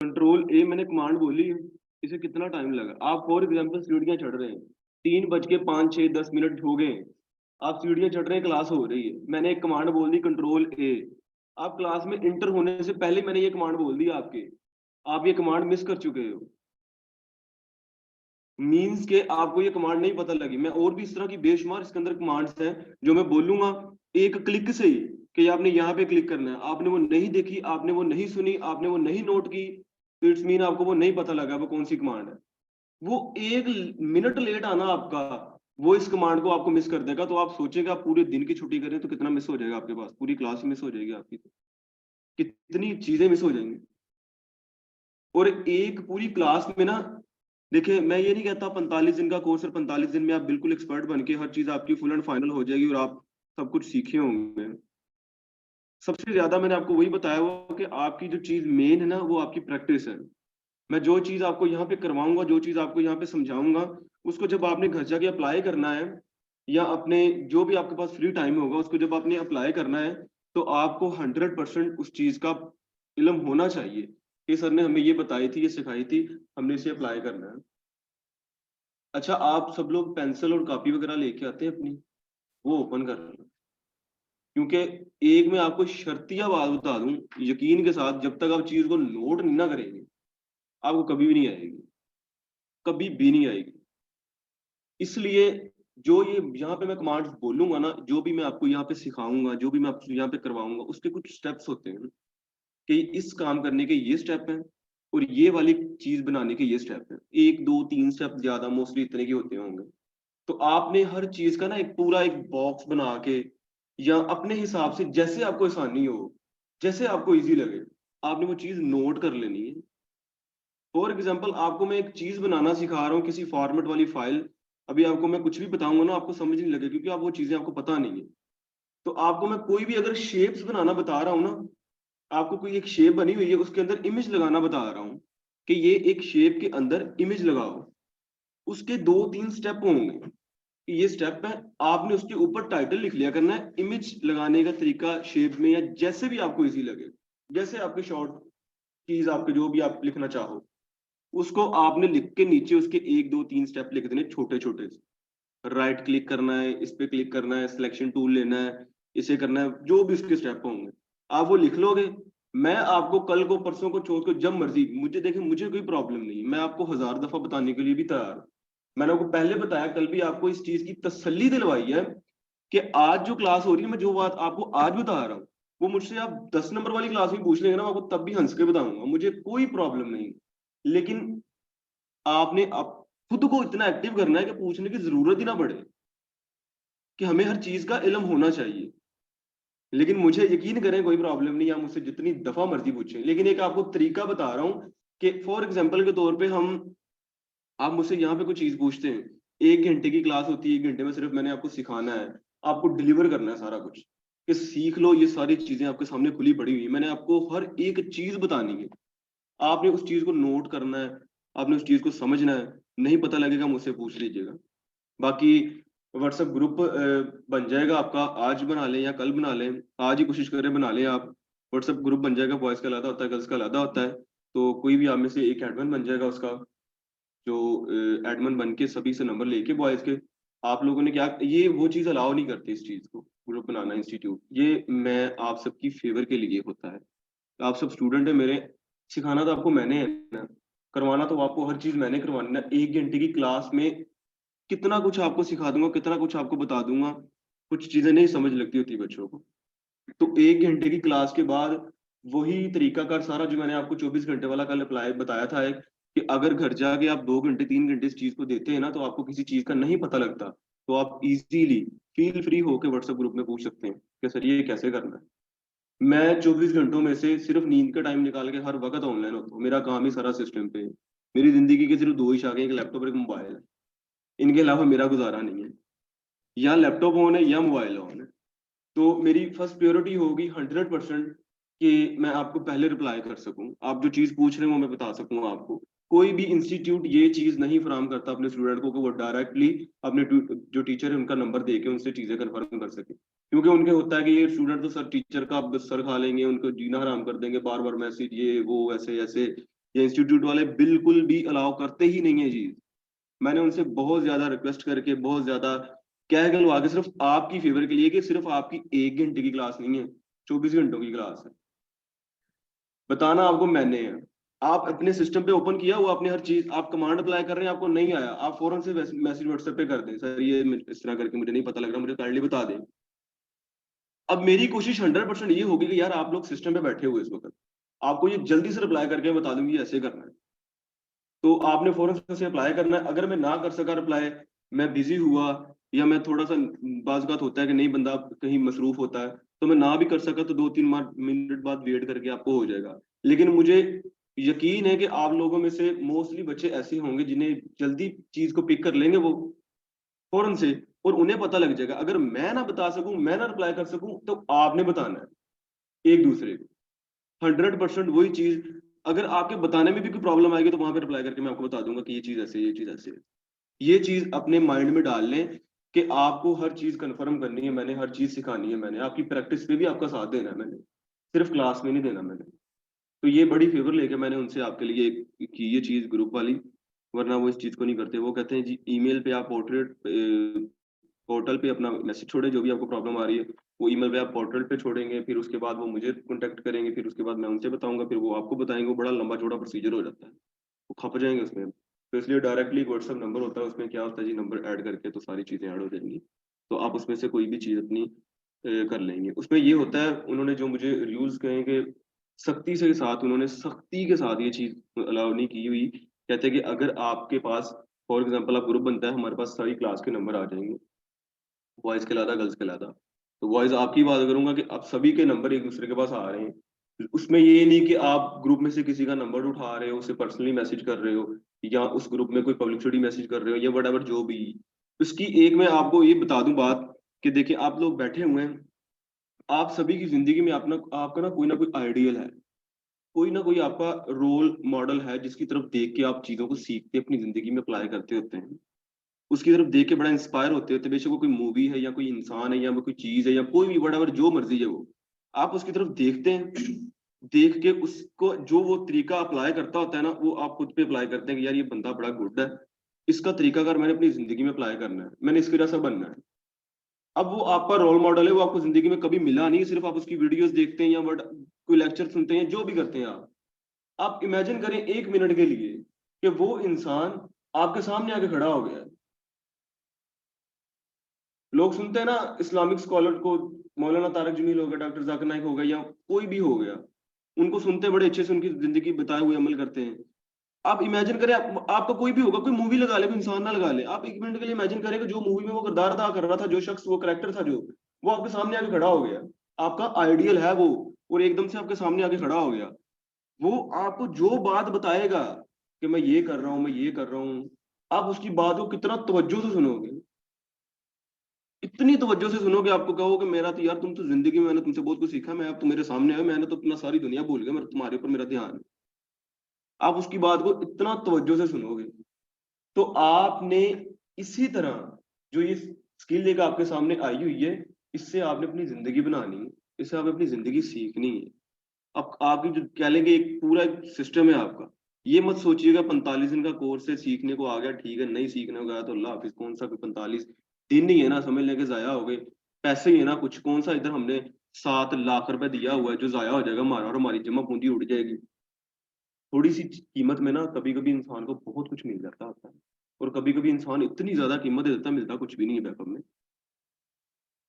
Control ए मैंने command बोली, इसे कितना टाइम लगा? आप फॉर एग्जांपल सीढ़ियाँ चढ़ रहे हैं, 3 बज के 5, 6, 10 मिनट हो गए हैं, आप सीढ़ियाँ चढ़ रहे हैं, क्लास हो रही है। मैंने एक कमांड बोल दी कंट्रोल ए, आप क्लास में एंटर होने से पहले मैंने ये कमांड बोल दी आपके, आप ये कमांड मिस कर चुके हो। मीन्स के आपको ये कमांड नहीं पता लगी। मैं और भी इस तरह की बेशुमार इसके अंदर कमांड्स हैं जो मैं बोलूँगा एक क्लिक से ही कि आपने यहाँ पे क्लिक करना है। आपने वो नहीं देखी, आपने वो नहीं सुनी, आपने वो नहीं नोट की, तो इट्स मीन आपको वो नहीं पता लगा वो कौन-सी कमांड है। वो 1 मिनट लेट आना आपका, वो इस कमांड को आपको मिस कर देगा। तो आप सोचिएगा आप पूरे दिन की छुट्टी करें तो कितना मिस हो जाएगा आपके पास, पूरी क्लास ही मिस हो जाएगी आपकी तो। कितनी चीज़ें मिस हो जाएँगी। और एक पूरी क्लास में ना देखिए, मैं ये नहीं कहता 45 दिन का कोर्स और 45 दिन में आप बिल्कुल एक्सपर्ट बन के हर चीज़ आपकी फुल एंड फाइनल हो जाएगी और आप सब कुछ सीखे होंगे। सबसे ज़्यादा मैंने आपको वही बताया हुआ कि आपकी जो चीज़ मेन है ना, वो आपकी प्रैक्टिस है। मैं जो चीज़ आपको यहाँ पे करवाऊँगा, जो चीज़ आपको यहाँ पे समझाऊँगा, उसको जब आपने घर जाके अप्लाई करना है या अपने जो भी आपके पास फ्री टाइम होगा, उसको जब आपने अप्लाई करना है, तो आपको 100% उस चीज़ का इल्म होना चाहिए कि सर ने हमें ये बताई थी, ये सिखाई थी, हमने इसे अप्लाई करना है। अच्छा, आप सब लोग पेंसिल और कॉपी वगैरह लेके आते हैं अपनी? वो ओपन कर लो। क्योंकि एक मैं आपको शर्तिया बात बता दूँ, यकीन के साथ जब तक आप चीज़ को नोट नहीं ना करेंगे, आपको कभी भी नहीं आएगी, कभी भी नहीं आएगी। इसलिए जो ये यहाँ पे मैं कमांड्स बोलूँगा ना, जो भी मैं आपको यहाँ पे सिखाऊँगा, जो भी मैं आपको यहाँ पे करवाऊँगा, उसके कुछ स्टेप्स होते हैं कि इस काम करने के ये स्टेप हैं और ये वाली चीज़ बनाने के ये स्टेप हैं। 1, 2, 3 स्टेप ज़्यादा मोस्टली इतने के होते होंगे। तो आपने हर चीज़ का ना एक पूरा एक बॉक्स बना के या अपने हिसाब से जैसे आपको आसानी हो, जैसे आपको ईज़ी लगे, आपने वो चीज़ नोट कर लेनी है। फॉर एग्ज़ाम्पल आपको मैं एक चीज़ बनाना सिखा रहा हूँ, किसी फॉर्मेट वाली फ़ाइल, अभी आपको मैं कुछ भी बताऊँगा ना, आपको समझ नहीं लगेगा क्योंकि आप वो चीज़ें आपको पता नहीं है। तो आपको मैं कोई भी अगर शेप्स बनाना बता रहा हूँ ना, आपको कोई एक शेप बनी हुई है, उसके अंदर इमेज लगाना बता रहा हूँ, कि ये एक शेप के अंदर इमेज लगाओ। उसके 2-3 स्टेप होंगे। ये स्टेप है, आपने उसके ऊपर टाइटल लिख लिया करना है, इमेज लगाने का तरीका शेप में या जैसे भी आपको ईज़ी लगे। जैसे आपके शॉर्ट कीज़ आपके जो भी आप लिखना चाहो, उसको आपने लिख के नीचे उसके 1, 2, 3 स्टेप लिख देने छोटे-छोटे से। राइट क्लिक करना है, इस पे क्लिक करना है, सिलेक्शन टूल लेना है, इसे करना है, जो भी उसके स्टेप होंगे। आप वो लिख लोगे, मैं आपको कल को, परसों को, चौथ को जब मर्ज़ी मुझे देखिए मुझे कोई प्रॉब्लम नहीं है, मैं आपको हज़ार दफ़ा बताने के लिए भी तैयार हूँ। मैंने आपको पहले बताया, कल भी आपको इस चीज़ की तसल्ली दिलवाई है कि आज जो क्लास हो रही है, मैं जो बात आपको आज बता रहा हूँ, वो मुझसे आप 10 नंबर वाली क्लास में पूछ लेंगे ना, मैं आपको तब भी हँस के बताऊँगा, मुझे कोई प्रॉब्लम नहीं। लेकिन आपने खुद को इतना एक्टिव करना है कि पूछने की ज़रूरत ही ना पड़े, कि हमें हर चीज़ का इल्म होना चाहिए। लेकिन मुझे यकीन करें कोई प्रॉब्लम नहीं है, आप मुझसे जितनी दफ़ा मर्ज़ी पूछें। लेकिन एक आपको तरीका बता रहा हूँ कि फॉर एग्ज़ाम्पल के तौर पे आप मुझसे यहाँ पे कोई चीज़ पूछते हैं, 1 घंटे की क्लास होती है, 1 घंटे में सिर्फ़ मैंने आपको सिखाना है, आपको डिलीवर करना है सारा कुछ, कि सीख लो, ये सारी चीज़ें आपके सामने खुली पड़ी हुई हैं। मैंने आपको हर एक चीज़ बतानी है, आपने उस चीज़ को नोट करना है, आपने उस चीज़ को समझना है, नहीं पता लगेगा मुझसे पूछ लीजिएगा। बाकी व्हाट्सएप ग्रुप बन जाएगा आपका, आज बना लें या कल बना लें, आज ही कोशिश करें बना लें आप। व्हाट्सएप ग्रुप बन जाएगा, बॉयज़ का अलग होता है, गर्ल्स का अलग होता है, तो कोई भी आप में से एक एडमिन बन जाएगा उसका, जो एडमिन बन के सभी से नंबर लेके बॉयज़ के, आप लोगों ने क्या ये वो चीज़ अलाउ नहीं करती इस चीज़ को, ग्रुप बनाना इंस्टीट्यूट, ये मैं आप सबकी फ़ेवर के लिए होता है। आप सब स्टूडेंट हैं मेरे, सिखाना तो आपको मैंने है ना, करवाना तो आपको हर चीज़ मैंने करवानी है ना। 1 घंटे की क्लास में कितना कुछ आपको सिखा दूँगा, कितना कुछ आपको बता दूँगा, कुछ चीज़ें नहीं समझ लगती होती बच्चों को। तो 1 घंटे की क्लास के बाद वही तरीकाकार सारा जो मैंने आपको 24 घंटे वाला कल अप्लाई बताया था एक, कि अगर घर जाके आप 2 घंटे, 3 घंटे इस चीज़ को देते हैं ना, तो आपको किसी चीज़ का नहीं पता लगता, तो आप ईज़िली फ़ील फ्री होके व्हाट्सएप ग्रुप में पूछ सकते हैं कि सर ये कैसे करना है? मैं 24 घंटों में से सिर्फ़ नींद का टाइम निकाल के हर वक़्त ऑनलाइन होता हूँ, मेरा काम ही सारा सिस्टम पे है। मेरी ज़िंदगी के सिर्फ़ 2 ही शाखे हैं, एक लैपटॉप और एक मोबाइल है। इनके अलावा मेरा गुज़ारा नहीं है। या लैपटॉप ऑन है या मोबाइल ऑन है। तो मेरी फर्स्ट प्रायोरिटी होगी 100% कि मैं आपको पहले रिप्लाई कर सकूँ। आप जो चीज़ पूछ रहे हैं वो मैं बता सकूँ आपको। कोई भी इंस्टीट्यूट ये चीज़ नहीं फराहम करता अपने स्टूडेंट को कि वो डायरेक्टली अपने जो टीचर है उनका नंबर देके उनसे चीज़ें कन्फर्म कर सके। क्योंकि उनके होता है कि ये स्टूडेंट तो सर टीचर का बस सर खा लेंगे, उनको जीना हराम कर देंगे, बार-बार मैसेज ये वो ऐसे-ऐसे। ये इंस्टीट्यूट वाले बिल्कुल भी अलाउ करते ही नहीं है चीज। मैंने उनसे बहुत ज्यादा रिक्वेस्ट करके, बहुत ज्यादा कह गलवा के, सिर्फ आपकी फेवर के लिए कि सिर्फ आपकी 1 घंटे की क्लास नहीं है, 24 घंटों की क्लास है। बताना आपको मैंने है। आप अपने सिस्टम पे ओपन किया हुआ, आपने हर चीज, आप कमांड अप्लाई कर रहे हैं, आपको नहीं आया, आप फौरन से मैसेज व्हाट्सएप पे कर दें, सर ये इस तरह करके मुझे नहीं पता लग रहा, मुझे काइंडली बता दें। अब मेरी कोशिश 100% ये होगी कि यार आप लोग सिस्टम पे बैठे हुए इस वक्त, आपको ये जल्दी से रिप्लाई करके बता दूंगी ऐसे करना है, तो आपने फौरन से अप्लाई करना है। अगर मैं ना कर सका रिप्लाई, मैं बिजी हुआ, या मैं थोड़ा सा, बात होता है कि नहीं बंदा कहीं मसरूफ होता है, तो मैं ना भी कर सका तो 2-3 मिनट बाद वेट करके आपको हो जाएगा। लेकिन मुझे यकीन है कि आप लोगों में से मोस्टली बच्चे ऐसे होंगे जिन्हें जल्दी चीज को पिक कर लेंगे वो फौरन से, और उन्हें पता लग जाएगा। अगर मैं ना बता सकूं, मैं ना रिप्लाई कर सकूं, तो आपने बताना है एक दूसरे को। 100% वही चीज, अगर आपके बताने में भी कोई प्रॉब्लम आएगी तो वहां पे रिप्लाई करके मैं आपको बता दूंगा कि ये चीज ऐसे है, ये चीज ऐसे है। ये चीज अपने माइंड में डाल लें कि आपको हर चीज कंफर्म करनी है, मैंने हर चीज सिखानी है, मैंने आपकी प्रैक्टिस पे भी आपका साथ देना है, मैंने सिर्फ क्लास में नहीं देना मैंने। तो ये बड़ी फेवर लेके मैंने उनसे आपके लिए की ये चीज ग्रुप वाली, वरना वो इस चीज को नहीं करते। वो कहते हैं जी ईमेल पे आप पोर्टल पे अपना मैसेज छोड़े, जो भी आपको प्रॉब्लम आ रही है वो ईमेल पे आप पोर्टल पे छोड़ेंगे, फिर उसके बाद वो मुझे कांटेक्ट करेंगे, फिर उसके बाद मैं उनसे बताऊंगा, फिर वो आपको बताएंगे। वो बड़ा लंबा चौड़ा प्रोसीजर हो जाता है, वो खप जाएंगे उसमें। तो इसलिए डायरेक्टली व्हाट्सएप नंबर होता है, उसमें क्या होता है जी, नंबर ऐड करके तो सारी चीजें ऐड हो जाएंगी, तो आप उसमें से कोई भी चीज अपनी कर लेंगे। उसमें ये होता है, उन्होंने जो मुझे रिव्यूज कहे कि सख्ती से साथ, उन्होंने सख्ती के साथ ये चीज अलाउ नहीं की हुई। कहते हैं कि अगर आपके पास फॉर एग्जाम्पल आप ग्रुप बनता है, हमारे पास सारी क्लास के नंबर आ जाएंगे, बॉयज के अलावा गर्ल्स के अलावा। तो बॉयज आपकी बात करूंगा कि आप सभी के नंबर एक दूसरे के पास आ रहे हैं। उसमें ये नहीं कि आप ग्रुप में से किसी का नंबर उठा रहे हो, उसे पर्सनली मैसेज कर रहे हो, या उस ग्रुप में कोई पब्लिसिटी मैसेज कर रहे हो, या वट जो भी। उसकी एक मैं आपको ये बता दूं बात, कि देखिए आप लोग बैठे हुए हैं, आप सभी की जिंदगी में अपना आपका ना कोई आइडियल है, कोई ना कोई आपका रोल मॉडल है, जिसकी तरफ देख के आप चीजों को सीखते अपनी जिंदगी में अप्लाई करते होते हैं। उसकी तरफ देख के बड़ा इंस्पायर होते होते, बेशक वो कोई मूवी है, या कोई इंसान है, या वो कोई चीज है, या कोई भी वट जो मर्जी है वो, आप उसकी तरफ देखते हैं। देख के उसको जो वो तरीका अप्लाई करता होता है ना, वो आप खुद पे अप्लाई करते हैं कि यार ये बंदा बड़ा गुड है, इसका तरीका अगर मैंने अपनी जिंदगी में अप्लाई करना है, मैंने इसके जैसा बनना है। अब वो आपका रोल मॉडल है, वो आपको जिंदगी में कभी मिला नहीं, सिर्फ आप उसकी वीडियोस देखते हैं, या वट कोई लेक्चर सुनते हैं, जो भी करते हैं आप इमेजिन करें 1 मिनट के लिए कि वो इंसान आपके सामने आके खड़ा हो गया है। लोग सुनते हैं ना, इस्लामिक स्कॉलर को, मौलाना तारक जमील हो गया, डॉक्टर जाकिर नाइक हो गया, या कोई भी हो गया, उनको सुनते हैं, बड़े अच्छे से उनकी जिंदगी बताए हुए अमल करते हैं। आप इमेजिन करें, आपका कोई भी होगा, कोई मूवी लगा ले, कोई इंसान ना लगा ले, आप 1 मिनट के लिए इमेजिन करें कि जो मूवी में वो किरदार अदा कर रहा था, जो शख्स, वो करेक्टर था, जो वो आपके सामने आके खड़ा हो गया, आपका आइडियल है वो, और एकदम से आपके सामने आके खड़ा हो गया। वो आपको जो बात बताएगा कि मैं ये कर रहा हूँ, मैं ये कर रहा हूँ, आप उसकी बात को कितना तवज्जो से सुनोगे, इतनी तवज्जो से सुनोगे, आपको कहो कि मेरा तो यार, तुम तो जिंदगी में, मैंने तुमसे बहुत कुछ सीखा, मैं अब तुम मेरे सामने आए, मैंने तो अपना सारी दुनिया भूल गया, मेरा तुम्हारे ऊपर मेरा ध्यान है। आप उसकी बात को इतना तवज्जो से सुनोगे। तो आपने इसी तरह, जो ये स्किल एक आपके सामने आई हुई है, इससे आपने अपनी जिंदगी बनानी है, इससे आपने अपनी जिंदगी सीखनी है। अब आपकी जो कह लेंगे एक पूरा सिस्टम है आपका। ये मत सोचिएगा 45 दिन का कोर्स है, सीखने को आ गया ठीक है, नहीं सीखने को गया तो अल्लाह हाफिज, कौन सा कोई 45 दिन ही है ना, समझ लेके जाया हो गए, पैसे ही है ना कुछ, कौन सा इधर हमने 7 लाख रुपए दिया हुआ है जो जाया हो जाएगा हमारा, और हमारी जमा पूंजी उड़ जाएगी। थोड़ी सी कीमत में ना कभी कभी इंसान को बहुत कुछ मिल जाता होता है, और कभी कभी इंसान इतनी ज्यादा कीमत दे देता है, मिलता कुछ भी नहीं है बैकअप में।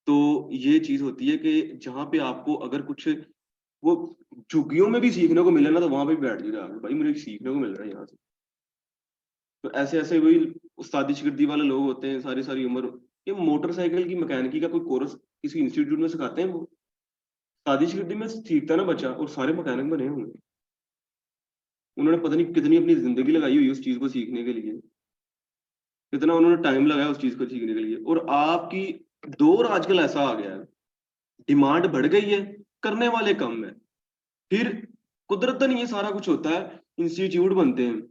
तो ये चीज होती है कि जहाँ पे आपको अगर कुछ वो झुग्गियों में भी सीखने को मिले ना, तो वहां पे भी बैठ जाएगा भाई, मुझे सीखने को मिल रहा है यहाँ से। तो ऐसे ऐसे वही उस्तादी शिगिर्दी वाले लोग होते हैं, सारी सारी उम्र। ये मोटरसाइकिल की मैकेनिकी का कोई कोर्स किसी इंस्टीट्यूट में सिखाते हैं, वो उस्तादी शिगिर्दी में सीखता है ना बच्चा, और सारे मैकेनिक बने होंगे। उन्होंने पता नहीं कितनी अपनी जिंदगी लगाई हुई है उस चीज को सीखने के लिए, कितना उन्होंने टाइम लगाया उस चीज को सीखने के लिए। और आपकी दौर आजकल ऐसा आ गया है, डिमांड बढ़ गई है, करने वाले कम है। फिर कुदरतन ये सारा कुछ होता है, इंस्टीट्यूट बनते हैं,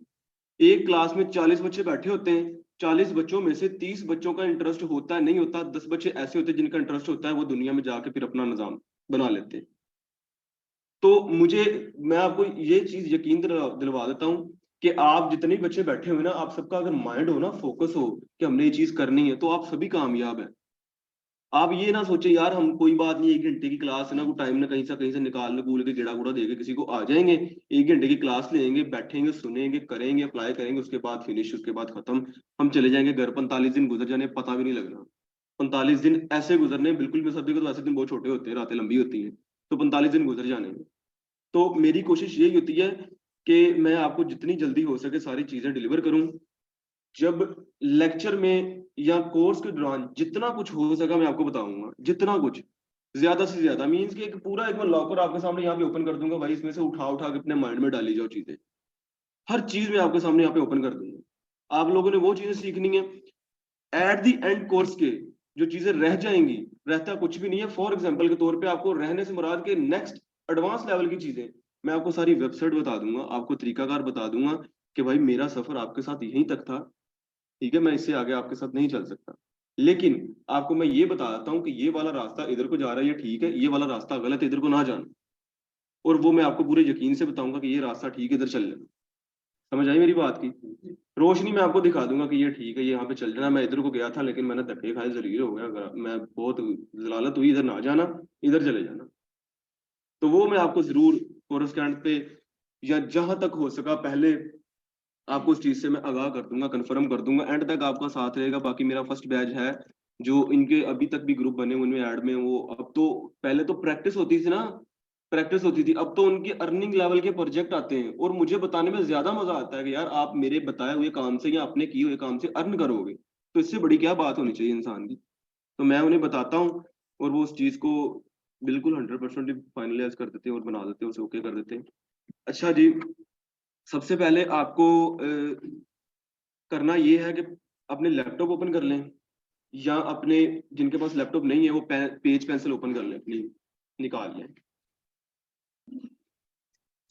एक क्लास में 40 बच्चे बैठे होते हैं, 40 बच्चों में से 30 बच्चों का इंटरेस्ट होता है, नहीं होता, 10 बच्चे ऐसे होते हैं जिनका इंटरेस्ट होता है, वो दुनिया में जाके फिर अपना निजाम बना लेते हैं। तो मैं आपको ये चीज यकीन दिलवा देता हूँ कि आप जितने भी बच्चे बैठे हुए ना, आप सबका अगर माइंड हो ना, फोकस हो कि हमने ये चीज करनी है, तो आप सभी कामयाब है। आप ये ना सोचे यार हम कोई बात नहीं, 1 घंटे की क्लास है ना, कोई टाइम ना कहीं से निकाल निकूल के गेड़ा गुड़ा देके किसी को आ जाएंगे, 1 घंटे की क्लास लेंगे, बैठेंगे, सुनेंगे, करेंगे, अप्लाई करेंगे, उसके बाद फिनिश, उसके बाद खत्म, हम चले जाएंगे घर। 45 दिन गुजर जाने पता भी नहीं लगना। 45 दिन ऐसे गुजरने, बिल्कुल भी सभी को तो वैसे दिन बहुत छोटे होते हैं, रातें लंबी होती हैं, तो 45 दिन गुजर जाने हैं। तो मेरी कोशिश यही होती है कि मैं आपको जितनी जल्दी हो सके सारी चीजें डिलीवर करूं। जब लेक्चर में या कोर्स के दौरान जितना कुछ हो सका मैं आपको बताऊंगा, जितना कुछ, ज्यादा से ज्यादा। मीन्स कि एक पूरा एक मैं लॉकर आपके सामने यहाँ पे ओपन कर दूंगा भाई, इसमें से उठा उठा के अपने माइंड में डाली जाओ चीजें। हर चीज मैं आपके सामने यहाँ पे ओपन कर दूंगा। आप लोगों ने वो चीजें सीखनी है। एट द एंड कोर्स के जो चीजें रह जाएंगी, रहता कुछ भी नहीं है। फॉर एग्जाम्पल के तौर पे आपको रहने से मुराद के नेक्स्ट एडवांस लेवल की चीजें मैं आपको सारी वेबसाइट बता दूंगा, आपको तरीकाकार बता दूंगा कि भाई मेरा सफर आपके साथ यहीं तक था, ठीक है, मैं इससे आगे आपके साथ नहीं चल सकता। लेकिन आपको मैं ये बता देता हूँ कि ये वाला रास्ता इधर को जा रहा है, ये ठीक है, ये वाला रास्ता गलत है, इधर को ना जाना। और वो मैं आपको पूरे यकीन से बताऊंगा कि ये रास्ता ठीक है, इधर चल लेना। समझ आई मेरी बात की? रोशनी मैं आपको दिखा दूंगा कि ये ठीक है, ये यहाँ पे चल जाना। मैं इधर को गया था लेकिन मैंने धक्के खाए, जलील हो गया, मैं बहुत जलालत हुई, इधर ना जाना, इधर चले जाना। तो वो मैं आपको जरूर कोरस कैंट पे या जहां तक हो सका पहले आपको उस चीज से मैं आगाह कर दूंगा, कंफर्म कर दूंगा, एंड तक आपका साथ रहेगा। बाकी मेरा फर्स्ट बैच है, जो इनके अभी तक भी ग्रुप बने हुए उनमें ऐड में, वो अब तो, पहले तो प्रैक्टिस होती थी ना, प्रैक्टिस होती थी, अब तो उनकी अर्निंग लेवल के प्रोजेक्ट आते हैं, और मुझे बताने में ज्यादा मजा आता है कि यार आप मेरे बताए हुए काम से या अपने किए हुए काम से अर्न करोगे, तो इससे बड़ी क्या बात होनी चाहिए इंसान की। तो मैं उन्हें बताता हूँ, और वो उस चीज को बिल्कुल 100% फाइनलाइज कर देते हैं और बना देते हैं, उसे ओके कर देते हैं। अच्छा जी, सबसे पहले आपको करना ये है कि अपने लैपटॉप ओपन कर लें, या अपने, जिनके पास लैपटॉप नहीं है वो पेज पेंसिल ओपन कर लें अपनी, निकाल लें।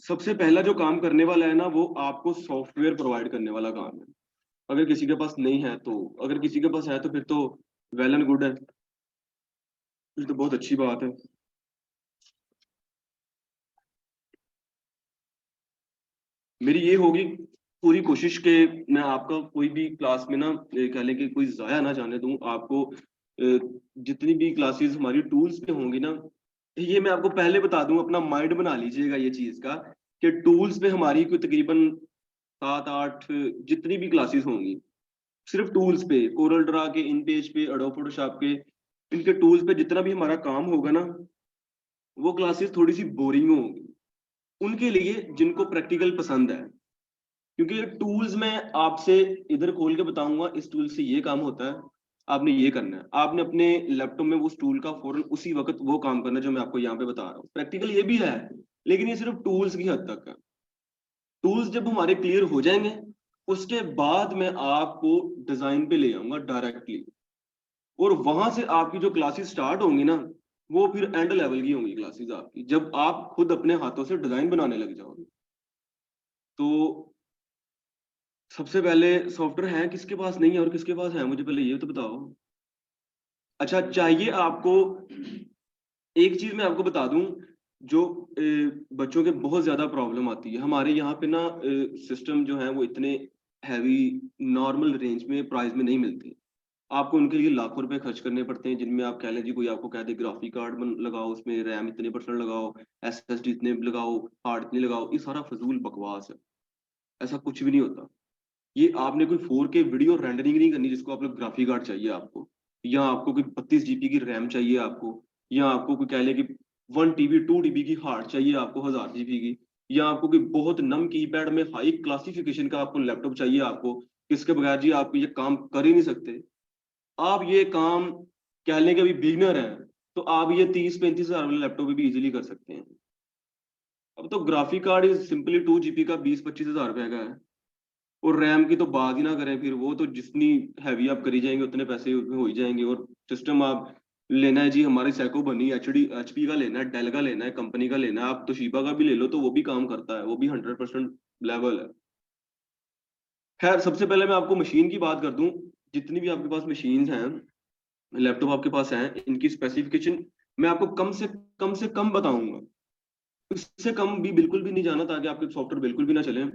सबसे पहला जो काम करने वाला है ना, वो आपको सॉफ्टवेयर प्रोवाइड करने वाला काम है। अगर किसी के पास नहीं है तो, अगर किसी के पास है तो फिर तो वेल एंड गुड है, फिर तो बहुत अच्छी बात है। मेरी ये होगी पूरी कोशिश कि मैं आपका कोई भी क्लास में ना, कह लें कि कोई जाया ना जाने दूं आपको। जितनी भी क्लासेस हमारी टूल्स पे होंगी ना, ये मैं आपको पहले बता दूं, अपना माइंड बना लीजिएगा ये चीज का, कि टूल्स पे हमारी कोई तकरीबन 7-8 जितनी भी क्लासेस होंगी, सिर्फ टूल्स पे, कोरल ड्रा के, इन पेज पे, एडोब फोटोशॉप के, इनके टूल्स पे जितना भी हमारा काम होगा ना, वो क्लासेस थोड़ी सी बोरिंग होंगी उनके लिए जिनको प्रैक्टिकल पसंद है। क्योंकि टूल्स में आपसे इधर खोल के बताऊंगा, इस टूल से ये काम होता है, आपने ये करना है, आपने अपने लैपटॉप में उस टूल का फौरन उसी वक्त वो काम करना है जो मैं आपको यहाँ पे बता रहा हूँ। प्रैक्टिकल ये भी है, लेकिन ये सिर्फ टूल्स की हद तक है। टूल्स जब हमारे क्लियर हो जाएंगे, उसके बाद मैं आपको डिजाइन पे ले आऊंगा डायरेक्टली, और वहां से आपकी जो क्लासेस स्टार्ट होंगी ना, वो फिर एंड लेवल की होंगी क्लासेस आपकी, जब आप खुद अपने हाथों से डिजाइन बनाने लग जाओगे। तो सबसे पहले सॉफ्टवेयर है किसके पास नहीं है और किसके पास है, मुझे पहले ये तो बताओ। अच्छा, चाहिए आपको, एक चीज मैं आपको बता दूं, जो बच्चों के बहुत ज्यादा प्रॉब्लम आती है हमारे यहाँ पे ना, सिस्टम जो है वो इतने हैवी नॉर्मल रेंज में प्राइस में नहीं मिलते। आपको उनके लिए लाखों रुपए खर्च करने पड़ते हैं, जिनमें आप कह लें जी, कोई आपको कह दे ग्राफिक कार्ड लगाओ, उसमें रैम इतने परसेंट लगाओ, एसएसडी इतने लगाओ, हार्ड इतने लगाओ, ये सारा फजूल बकवास है। ऐसा कुछ भी नहीं होता। ये आपने कोई 4K वीडियो रेंडरिंग नहीं करनी जिसको आप लोग ग्राफिक कार्ड चाहिए आपको, या आपको कोई 32 GB की रैम चाहिए आपको, या आपको कोई कह ले कि 1 TB 2 TB की हार्ड चाहिए आपको, 1000 GB की, या आपको कोई बहुत नम कीपैड में हाई क्लासिफिकेशन का आपको लैपटॉप चाहिए आपको, किसके बगैर जी आप ये काम कर ही नहीं सकते। आप ये काम कह लें कि अभी बिगिनर है, तो आप ये 30-35 हजार वाले लैपटॉप भी इजीली कर सकते हैं। अब तो graphic card is simply 2 GB का 20-25 हजार रुपए का है। और रैम की तो बात ही ना करें, फिर वो तो जितनी हैवी आप करी जाएंगे उतने पैसे उसमें हो ही जाएंगे। और सिस्टम आप लेना है जी, हमारी सैको बनी एचपी का लेना है, डेल का लेना है, कंपनी का लेना है, आप तोशिबा का भी ले लो तो वो भी काम करता है, वो भी 100% लेवल है। खैर, सबसे पहले मैं आपको मशीन की बात कर दूं। जितनी भी आपके पास मशीन हैं, लैपटॉप आपके पास हैं, इनकी स्पेसिफिकेशन मैं आपको कम से कम बताऊंगा। इससे कम भी बिल्कुल भी नहीं जाना, ताकि आपके सॉफ्टवेयर बिल्कुल भी ना चले।